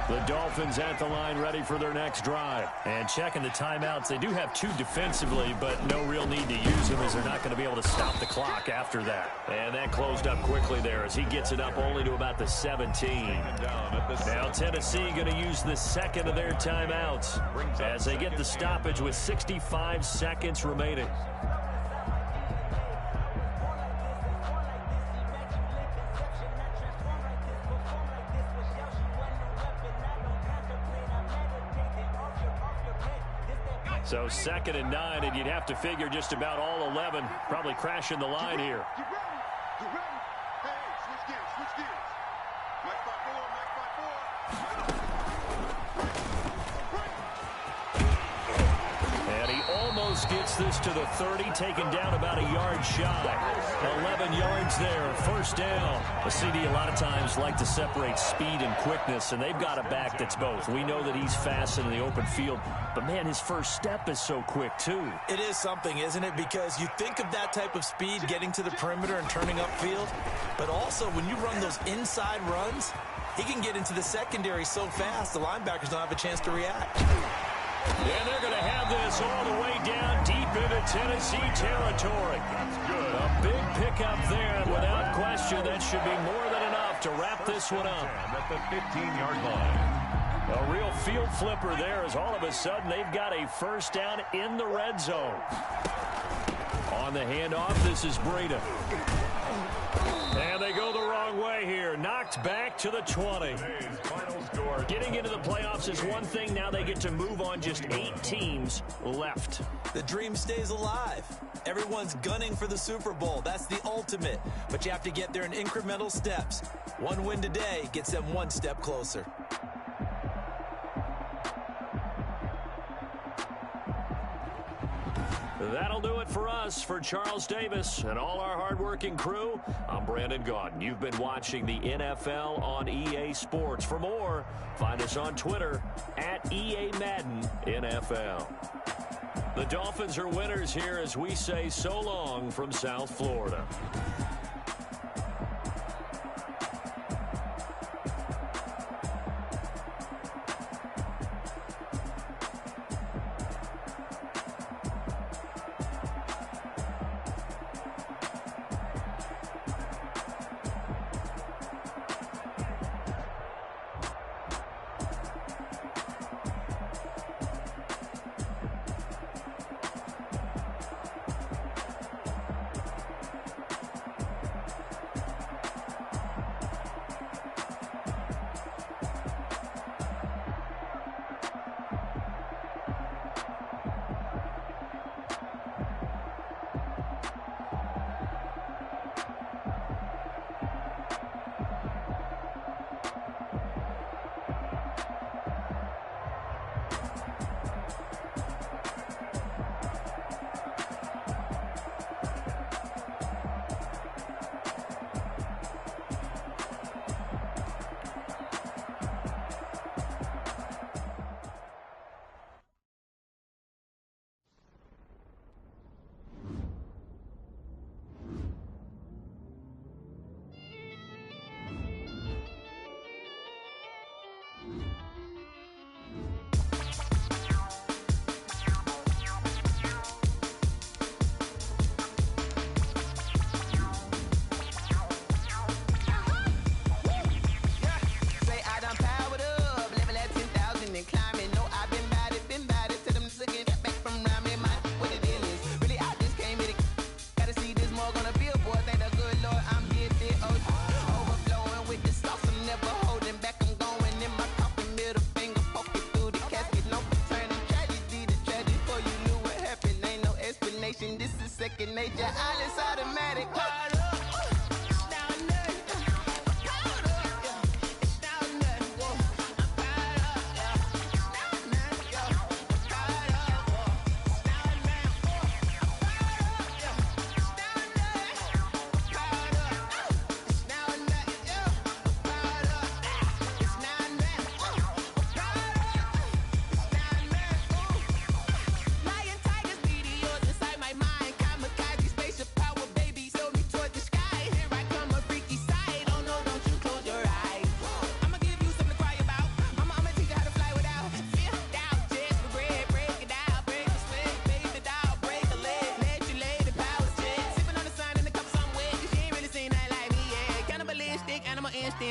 [SPEAKER 5] The Dolphins at the line ready for their next drive. And checking the timeouts. They do have 2 defensively, but no real need to use them as they're not going to be able to stop the clock after that. And that closed up quickly there as he gets it up only to about the 17. Now Tennessee going to use the 2nd of their timeouts as they get the stoppage with 65 seconds remaining. So 2nd and 9, and you'd have to figure just about all 11 probably crashing the line here.
[SPEAKER 4] You ready? Hey, switch gears. Mike 5-4,
[SPEAKER 5] And he almost gets this to the 30, taken down about a yard shy. 11 yards there, 1st down. A CD a lot of times like to separate speed and quickness, and they've got a back that's both. We know that he's fast in the open field, but man, his first step is so quick too.
[SPEAKER 2] It is something, isn't it? Because you think of that type of speed getting to the perimeter and turning upfield, but also when you run those inside runs, he can get into the secondary so fast the linebackers don't have a chance to react.
[SPEAKER 5] And they're going to have this all the way down deep into Tennessee territory.
[SPEAKER 6] That's good.
[SPEAKER 5] A big pickup there, and without question, that should be more than enough to wrap this one up.
[SPEAKER 6] At the 15-yard line.
[SPEAKER 5] A real field flipper there as all of a sudden they've got a 1st down in the red zone. On the handoff, this is Breida. And they go the wrong way here. Knocked back to the 20. Getting into the playoffs is one thing. Now they get to move on. Just 8 teams left.
[SPEAKER 2] The dream stays alive. Everyone's gunning for the Super Bowl. That's the ultimate. But you have to get there in incremental steps. One win today gets them one step closer.
[SPEAKER 5] That'll do it for us. For Charles Davis and all our hardworking crew, I'm Brandon Gaudin. You've been watching the NFL on EA Sports. For more, find us on Twitter at EA Madden NFL. The Dolphins are winners here as we say so long from South Florida.
[SPEAKER 3] Second nature, all is automatic.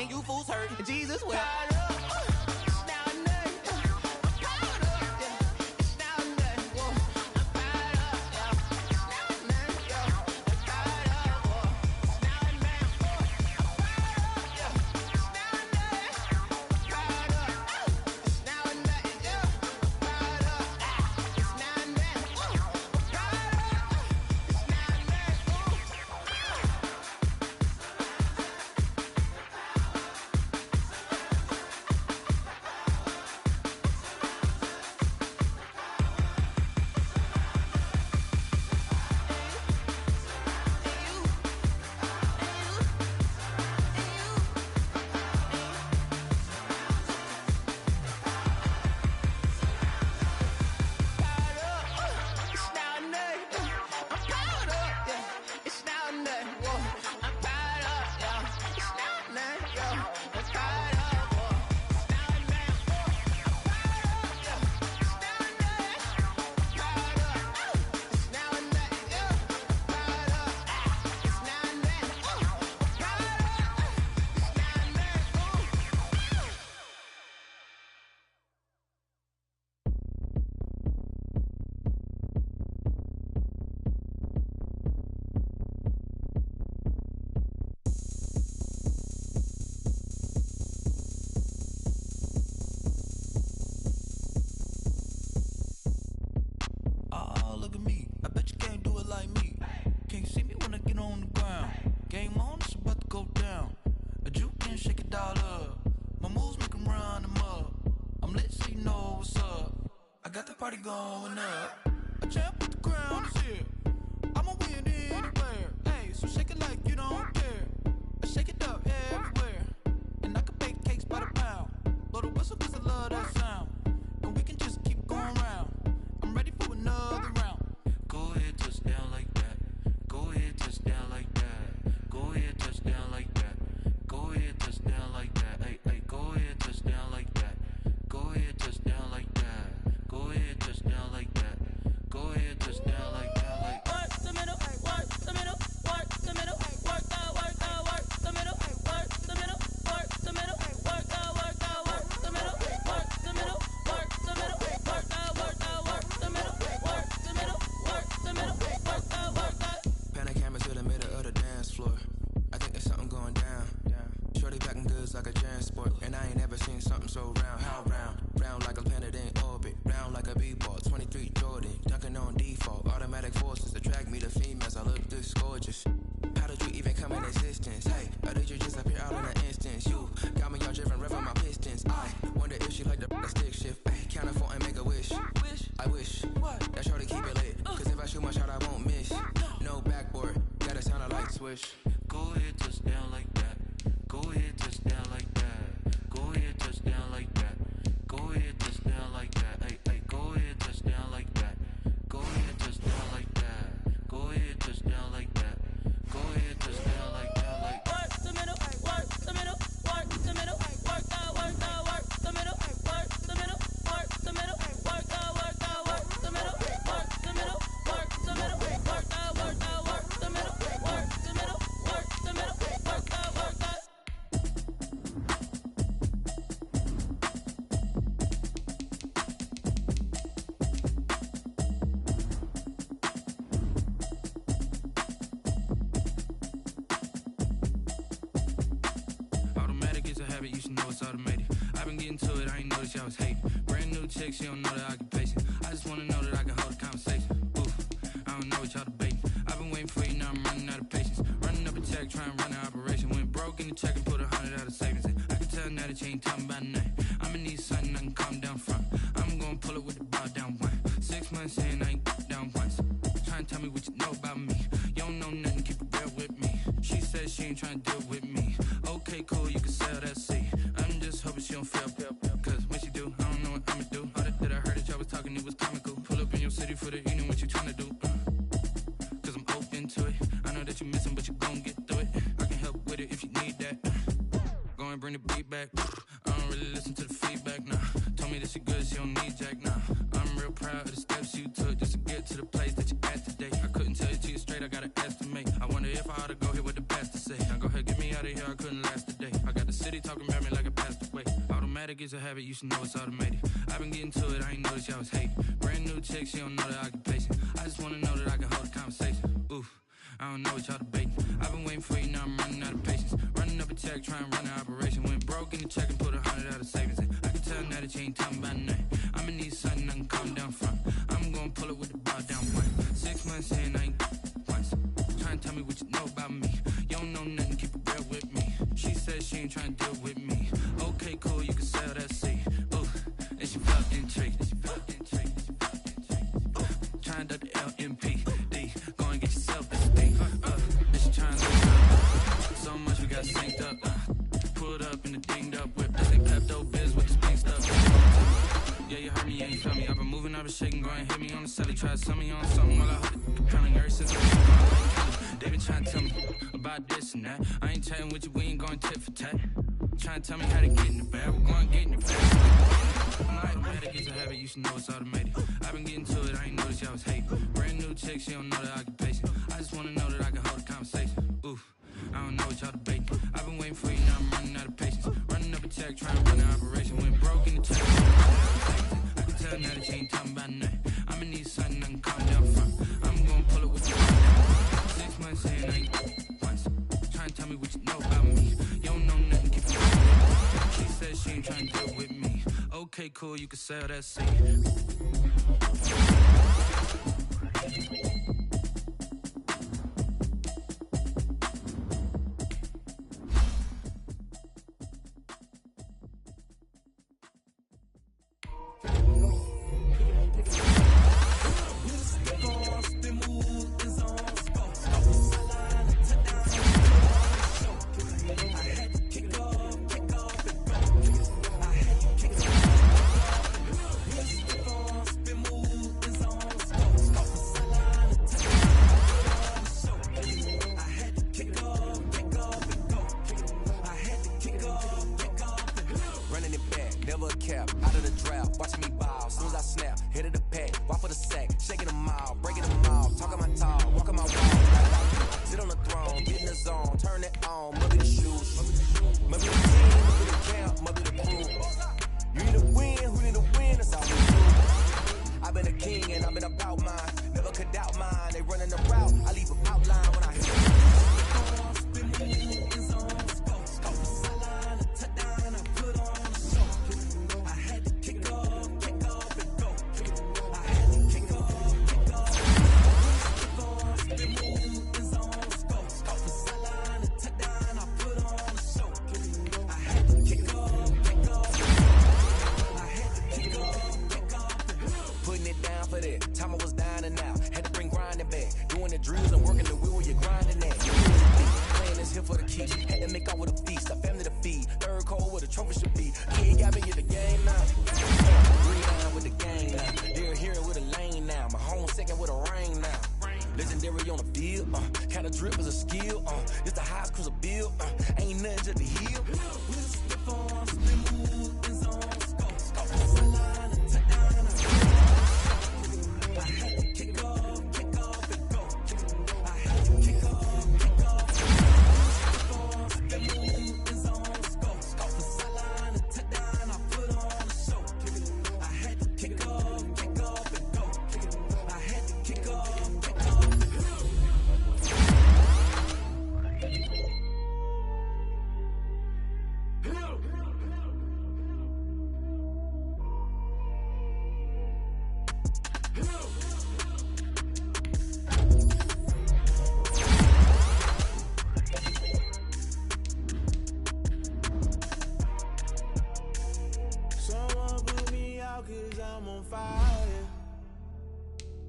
[SPEAKER 3] You fools hurt. Jesus will.
[SPEAKER 1] Game on, it's about to go down. A juke and shake it all up. My moves make them run them up. I'm lit so you know what's up. I got the party going up. A champ with the crown is here. I'ma win anywhere. Hey, so shake it like you don't care. I shake it up everywhere. And I can bake cakes by the pound. Blow the whistle cause I love that sound. And we can just keep going round. I'm ready for another round. Go ahead, touch down like that. Go ahead, touch down like that. Go ahead, touch down like that. Go ahead, touch down like that. Hey, hey, go ahead, touch down like that. Go ahead, touch down like that. Go ahead, touch down like that. Go ahead, touch down like that. Like work the middle, work the middle, work the middle, work out, work out, work the middle, work the middle, work the middle, work out, work out, work the middle, work the middle, work the middle, work out, work out, work the middle, work the middle, work the middle, work out, work out.
[SPEAKER 8] Panic camera to the middle of the dance floor. I think there's something going down. Shorty packing goods like a transport, and I ain't never seen something so round. How round? Round like a planet in orbit, round like a b-ball. 23 Jordan, dunking on default. Automatic forces attract me to females. I look this gorgeous. How did you even come in existence? Hey, or did you just appear out in an instance? You got me all driven, revving my pistons. I wonder if she like the stick shift. Ay, count a 4 and make a wish. I wish that shorty keep it lit. Cause if I shoot my shot, I won't miss. No backboard, gotta sound a light switch.
[SPEAKER 1] Go ahead, touch down like that. Go ahead, touch down like that. Go ahead, touch down like that. Go ahead, touch down like that. Hey, hey, go ahead, touch down like that. Go ahead, touch down like that. Go ahead, touch down like that. Go ahead, touch down like that. Like work the middle, work the middle, work the middle, work out, work out, work the middle, work the middle, work the middle, work out, work out, work the middle, work the middle, work the middle, work out, work out, work the middle, work the middle, work the middle, work out, work out. Automatic is a habit, you should know it's automated. I've been getting to it, I ain't noticed y'all was hating. Brand new chick, she don't know the occupation. I just wanna know that I can hold a conversation. Oof, I don't know what y'all debating. I've been waiting for you, now I'm running out of patience. Running up a check, trying to run an operation. Went broke in the check and put 100 out of savings in. I can tell now that you ain't talking about nothing. I'ma need something I can calm down from. I'm gonna pull it with the bow down one. 6 months in, I ain't down once. Trying to tell me what you know about me. You don't know nothing, keep it real with me. She says she ain't trying to deal with me. Okay, cool, you can sell that seat. I'm just hoping she don't fail. Cause when she do, I don't know what I'ma do. All that I heard that y'all was talking, it was comical. Pull up in your city for the evening, what you tryna do? Cause I'm open to it. I know that you missing, but you gon' get through it. I can help with it if you need that. Go and bring the beat back. I don't really listen to the feedback, nah. Told me that she good, she don't need jack, nah. I'm real proud of the steps you took just to get to the place that you at today. I couldn't tell you to you straight, I gotta estimate. I wonder if I ought to go here with the best to say. Now go ahead, get me out of here, I couldn't last a day. I got the city talking about me like I passed away. Automatic is a habit, you should know it's automated. I've been getting to it, I ain't noticed y'all was hating. Brand new chick, she don't know the occupation. I just wanna know that I can hold a conversation. Oof, I don't know what y'all debating. I've been waiting for you, now I'm running out of patience. Running up a check, trying to run an operation. Went broke in the check and put 100 out of savings in. I can tell now that you ain't talking about nothing. I'ma need something I can calm down from. I'm gonna pull it with the bow down one. 6 months in, I ain't once. Trying to tell me what you know about me. You don't know nothing, keep it real with me. She says she ain't trying to deal with me. Okay, cool, you can sell that seat. Ooh, and she felt intrigued. Trying to duck the LMPD. Go and get yourself this thing. And she trying to look up. So much we got synced up. Pulled up in the dinged up whip. This ain't Pepto-Biz with the pink stuff. Yeah, you heard me, yeah, you felt me. I've been moving, I've been shaking. Go and hit me on the celly. Try to sell me on something while I hold the pounding ever since they been trying to tell me about this and that. I ain't chatting with you, we ain't going tit for tat. Trying to tell me how to get in the bag, we're going to get in the bag. Automatic is a habit, you should know it's automated. I've been getting to it, I ain't noticed y'all was hating. Brand new chick, she don't know the occupation. I just wanna know that I can hold a conversation. Oof, I don't know what y'all debating. I've been waiting for you, now I'm running out of patience. Running up a check, trying to run an operation. Went broke in the check. I can tell now that you ain't talking about nothing. I'ma need something I can calm down from. I'm gonna pull it with the 6 months in, I ain't once. Trying to tell me what you know about me. You don't know nothing, keep it real. She says she ain't trying to deal with me. Okay, cool, you can sell that seat. cap, out of the drought, watching me bow. Soon as I snap, hit of the pack, walk for the sack, shaking them out, breaking them out, talking my talk, walking my walk. Sit on the throne, get in the zone, turn it on, must be the shoes, must be the team, must be the camp, must be the crew. You need to win, who need to win? That's all we do. I've been a king and I've been about mine, never could doubt mine. They running the route, I leave an outline when I hit it. Time I was dying out, had to bring grinding back. Doing the drills and working the wheel where you're grinding at. Playing this here for the keys, had to make out with a feast, a family to feed. Third cold where the trophy should be. Kid got me in the game now. 3-9 with the gang now. They're here with a lane now. My home second with a rain now. Legendary on the field, kind of drip is a skill. It's the highest cruiser bill, ain't nothing just the hill.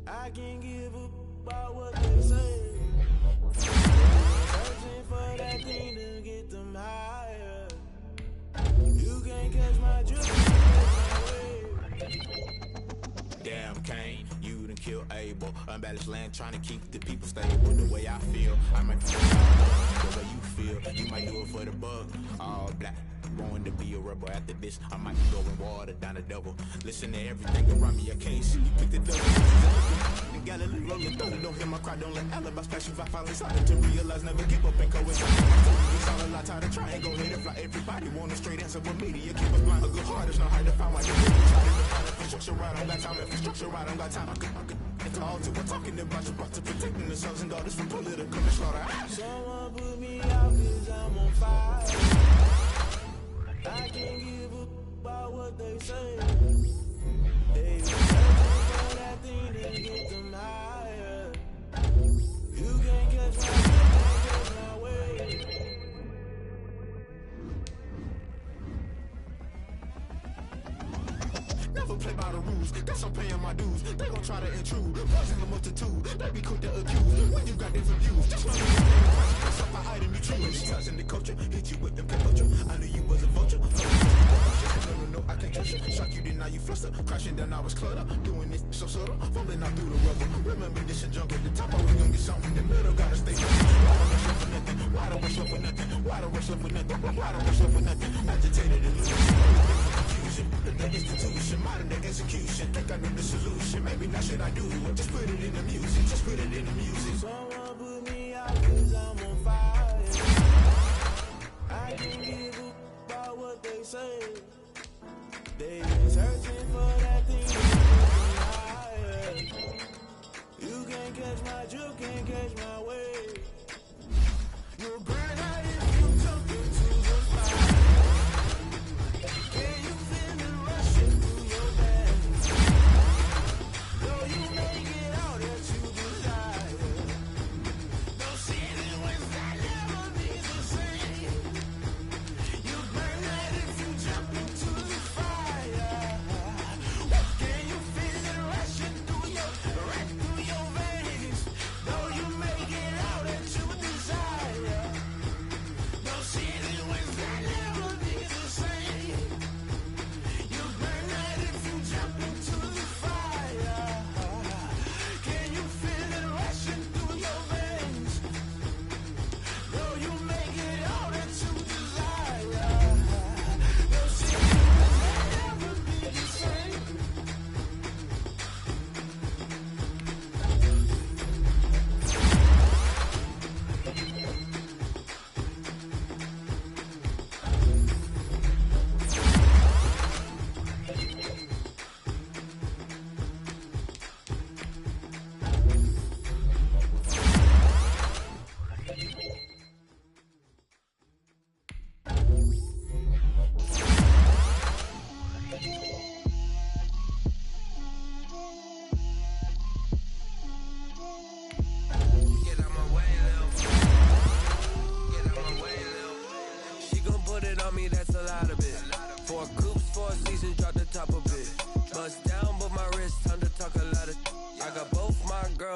[SPEAKER 9] I can't give up about what they say. Searching for that thing to get them higher. You can't catch my drift.
[SPEAKER 10] Damn, Kane, you done killed Abel. Unbalanced land, trying to keep the people stable. The way I feel, I might feel the way you feel. You might do it for the bug. All black. Born to be a rebel. After this, I might go in water down the double. Listen to everything around me, I can't see. You picked it up. The Galilee rolling through. Don't hear my cry, don't let alibis pass you. I finally started to realize, never give up and coincide. It's all a lot, tired of trying, go ahead and fly. Everybody want a straight answer with media. Keep us blind, a good heart, it's not hard to find. Why you really try to find infrastructure right on that time. Infrastructure right on that time. I could. It's all to we're talking about you, brought to protecting the sons and daughters from political and slaughter.
[SPEAKER 9] Someone put me out cause I'm on fire. I can't give up about what they say. They been searching for that thing to get them higher. You can't catch my way.
[SPEAKER 10] Never play by the rules, guess I'm paying my dues. They gon' try to intrude, poison the multitude. They be quick to accuse, when you got different views. Just know you can pay the price, that's off the item you choose. Touching the culture, hit you with them culture. I knew you was a vulture. No, I can't trust you. Shock you, then now you fluster. Crashing down, I was clutter. Doing this so subtle, falling out through the rubble. Remember this a jungle, the top always gonna be something. The middle gotta stay. Why don't rush up for nothing? Why don't rush up for nothing? Why don't rush up for nothing? Why don't rush up for nothing? Agitated and losing. The institution, modern day execution. Think I know the solution. Maybe not should I do it? Just put it in the music. Just put it in the music.
[SPEAKER 9] Someone put me out cause I'm on fire. I can't give up about what they say. They been searching for that thing to get higher. You can't catch my drift, can't catch my wave. You'll burn out if you jump into the fire. Can you feel it rushing through your veins? Though you make it out that you desire. Don't see it when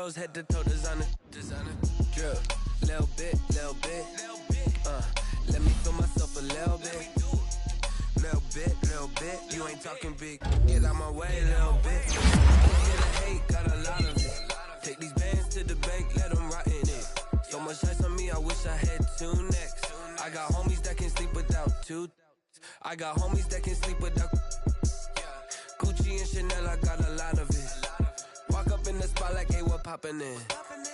[SPEAKER 11] girls head to toe designer. Drip, little bit. Let me feel myself a little bit. Little bit. You ain't talking big. Get out my way, little bit. I can't hear the hate, got a lot of it. Take these bands to the bank, let them rot in it. So much ice on me, I wish I had two necks. I got homies that can sleep without two. I got homies that can sleep without Gucci and Chanel, I got a lot of it. Walk up in the spot like, hey, what poppin' in?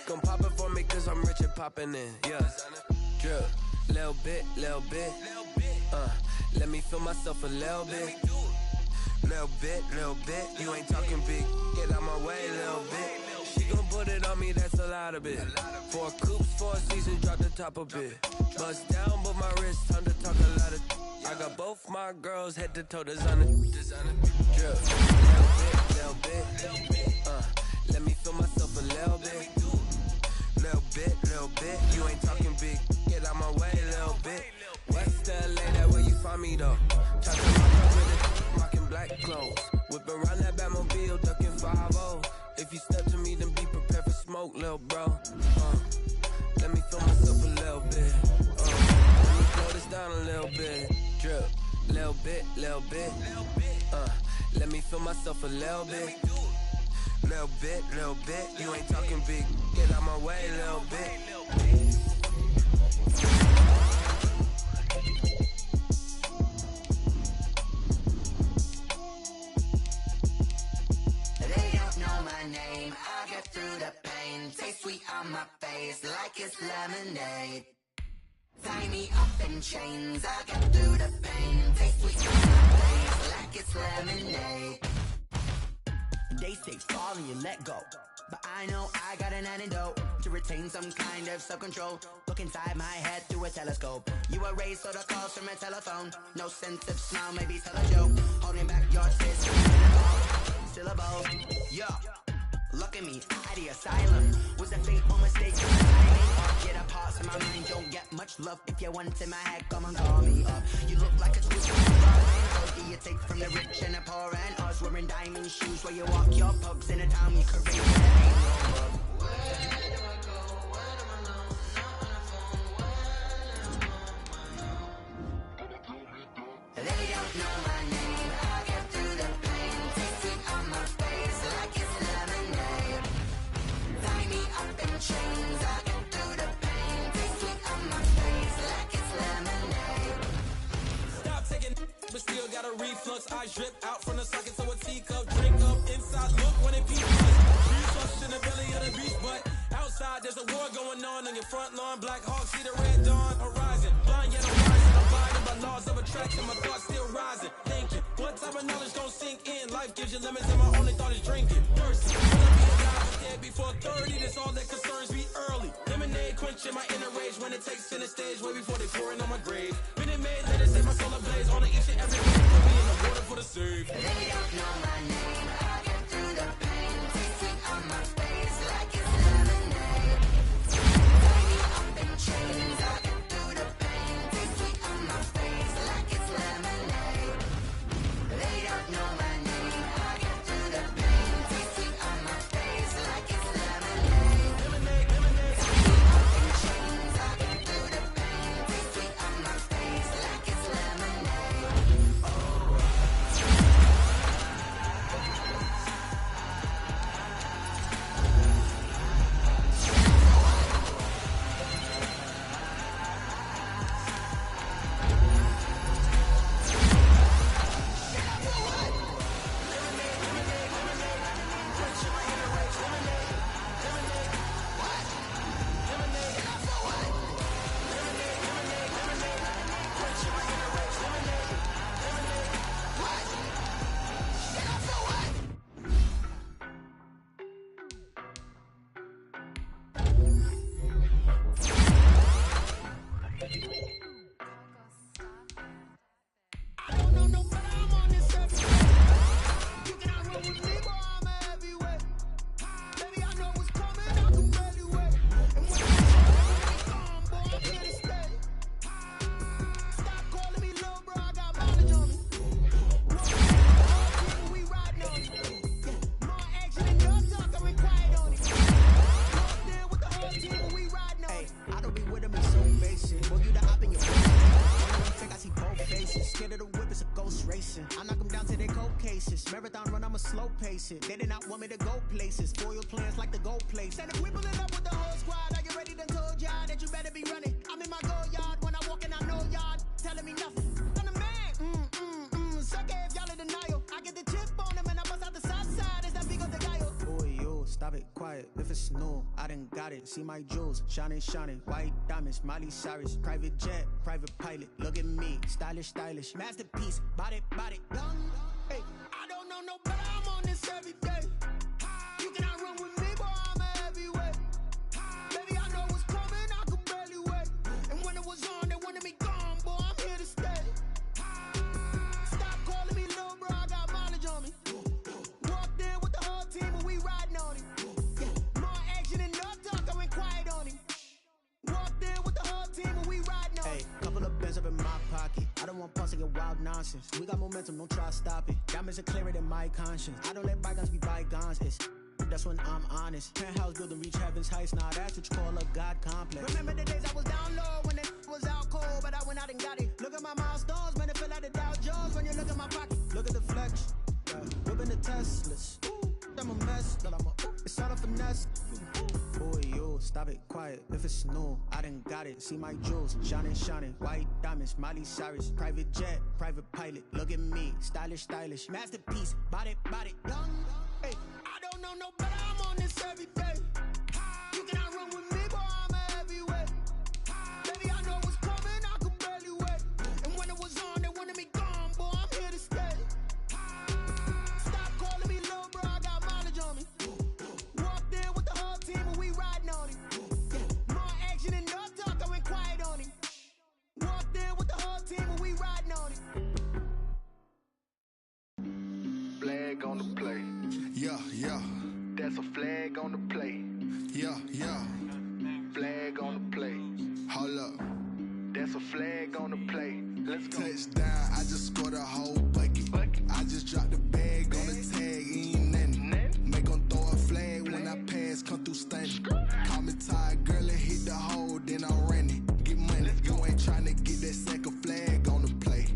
[SPEAKER 11] Come pop it for me, cause I'm rich and poppin' in. Yeah, drip, little bit. Let me feel myself a little bit. Little bit. You ain't talking big. Get out my way, little bit. She gon' put it on me, that's a lot of it. 4 coops, 4 seasons, drop the top a bit. Bust down, but my wrist, time to talk a lot of. I got both my girls head to toe designer. Drip, little bit. Let me feel myself a little bit. Little bit. You ain't talking big. Get out my way, little bit. West LA, that where you find me though. Talking my with it, rocking black clothes. Whip around that Batmobile, ducking 5-0. If you step to me, then be prepared for smoke, little bro. Let me feel myself a little bit. Let me slow this down a little bit. Drip, little bit. Let me feel myself a little bit. Little bit. You ain't talking big. Get out my way, little bit.
[SPEAKER 3] Name, I get through the pain. Taste sweet on my face like it's lemonade. Tie me up in chains. I get through the pain. Taste sweet on my face like it's lemonade. They say fall and you let go, but I know I got an antidote to retain some kind of self-control. Look inside my head through a telescope. You erase all the calls from a telephone. No sense of smile, maybe tell a joke. Holding back your tears from syllable. Yeah. Look at me, out of asylum. Was a fateful mistake to me. Get a parts of my mind, don't get much love. If you want in my head, come and call me up. You look like a twist of a do you take from the rich and the poor and us? Wearing diamond shoes where you walk your pugs in a town you could reach. There ain't no love. Where do I go? Where do I know? Not on the phone. Where do I know? They don't know my name. I get through the pain. Taste sweet on my face like it's lemonade. Tie me up in chains. I get through the pain. Taste sweet on my face like it's lemonade.
[SPEAKER 1] Stop taking, but still got a reflux. I drip out from the socket to a teacup. Drink up inside, look when it peaks. Breeze flush in the belly of the beast, but outside there's a war going on your front lawn. Black Hawk, see the red dawn horizon. Blind yet I'm rising, abiding by laws of attraction. My thoughts still rising, thinking what type of knowledge gon' sink in? Life gives you limits and my only thought is drinking. Thirsty, wanna be alive but dead before 30. That's all that concerns me early. Lemonade quenching my inner rage when it takes center stage way before they pouring on my grave. Been it made, let it set my soul ablaze on each and every way. Put me in the water for the save.
[SPEAKER 3] They don't know my name. I get through the pain. Taste sweet on my face like it's lemonade. Tie me up in chains. I get through the pain. Taste sweet on my face like it's lemonade. They don't know my name. I get through the pain. Taste sweet on my face like it's lemonade. Tie me up in chains. I get through the pain. Taste sweet on my face like it's lemonade. Oh.
[SPEAKER 12] Marathon run, I'm a slow pace it. They did not want me to go places. Spoil plans like the gold place. And if we pulling up with the whole squad, are you ready? Done told y'all that you better be running. I'm in my go yard when I walk in, I know y'all telling me nothing. I'm the man. Suck it if y'all in denial. I get the chip on them and I bust out the south side. Is that big of the guy? Boy, yo, stop it, quiet. If it's snow, I done got it. See my jewels, shining, white diamonds, Miley Cyrus, private jet, private pilot. Look at me, stylish, masterpiece, body, young. Hey, I don't know no better. I'm on this every day. You cannot run with me, boy. I'm a heavyweight. Baby, I know what's coming. I could barely wait. And when it was on, they wanted me gone, boy. I'm here to stay. Stop calling me little bro. I got mileage on me. Walked in with the whole team and we riding on him. Yeah, more action and no talk. I went quiet on him. Walked in with the whole team and we riding on him. Hey, couple of bands up in my pocket. I don't want pulse and wild nonsense. We got momentum, don't try to stop it. Diamonds are clearer than my conscience. I don't let bygones be bygones. That's when I'm honest. Penthouse building, reach heaven's heights. Now that's what you call a God complex. Remember the days I was down low when it was out cold, but I went out and got it. Look at my milestones, man, it feel like the Dow Jones when you look at my pocket. Look at the flex, whipping the Teslas. I'm a mess, but it's all a finesse. Boy, yo, stop it, quiet. If it's snow, I done got it. See my jewels, shining, white diamonds, Miley Cyrus, private jet, private pilot. Look at me, stylish, masterpiece, body, young. Hey, I don't know no better. I'm on this every day. You cannot run with me, boy. I'm a heavyweight. Baby, I know what's coming. I could barely wait. And when it was on, they wanted me gone, boy. I'm here to stay. Stop calling me little bro. I got mileage on me. Walked in with the whole team and we riding on him. Yeah, more action and no talk. I went quiet on him. Walked in with the whole team and we riding on him.
[SPEAKER 13] Flag on the play. Yeah. That's a flag on the play. Yeah. Flag on the play. Hold up. That's a flag on the play. Let's go. Touchdown, I just scored a whole bucket. I just dropped the bag on the tag, ain't nothing. Make them throw a flag when I pass, come through stunning. Call me tired, girl, and hit the hole, then I'm running. Get money, you ain't trying to get that second flag on the play.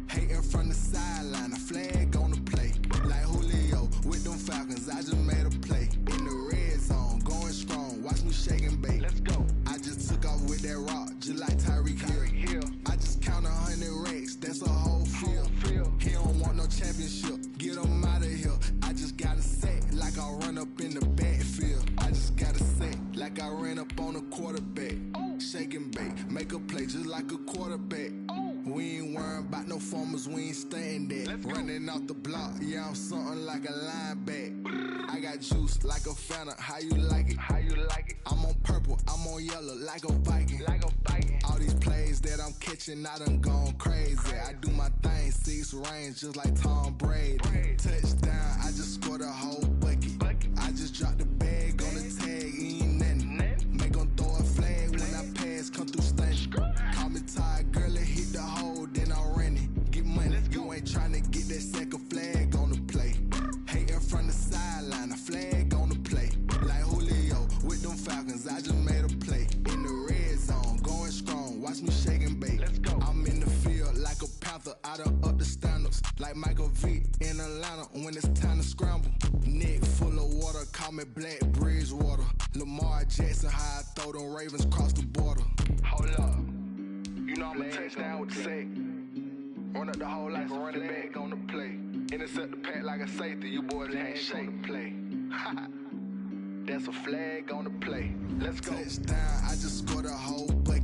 [SPEAKER 13] Hating from the sideline, a flag on the play. Like Julio with them Falcons, I just made a play. In the red zone, going strong, watch me shake and bake. Let's go. I just took off with that rock, just like Tyreek Hill. I just count 100 racks, that's a whole field. He don't want no championship, get him out of here. I just got a set, like I run up in the backfield. I just got a set, like I ran up on a quarterback. Shake and bake, make a play just like a quarterback. We ain't worrying about no formers, we ain't staying there. Running off the block, yeah, I'm something like a linebacker. I got juice like a Fanta, how you like it? I'm on purple, I'm on yellow, like a Viking. All these plays that I'm catching, I done gone crazy. I do my thing, 6 range, just like Tom Brady. Touchdown, I just scored a whole bucket. I just dropped the bag on the tag, ain't nothing. Make them throw a flag when I pass, come through stunning. Call me tired, girl, and hit the hole, then I'm running. Get money, you ain't trying to get that second flag on the play. Hating from the sideline, a flag on the play. Like Julio with them Falcons, I just made a play. In the red zone, going strong, watch me shake and bake. Let's go. I'm in the field like a Panther, I done up the standards. Like Michael Vick in Atlanta when it's time to scramble. Neck full of water, call me Black Bridgewater. Lamar Jackson, how I throw them Ravens cross the border. Hold up. You know I'm a touchdown with the sack. Run up the whole like a running back on the play. Intercept the pack like a safety, you boys can't shake the play. That's a flag on the play. Let's go. Touchdown, I just scored a whole bucket.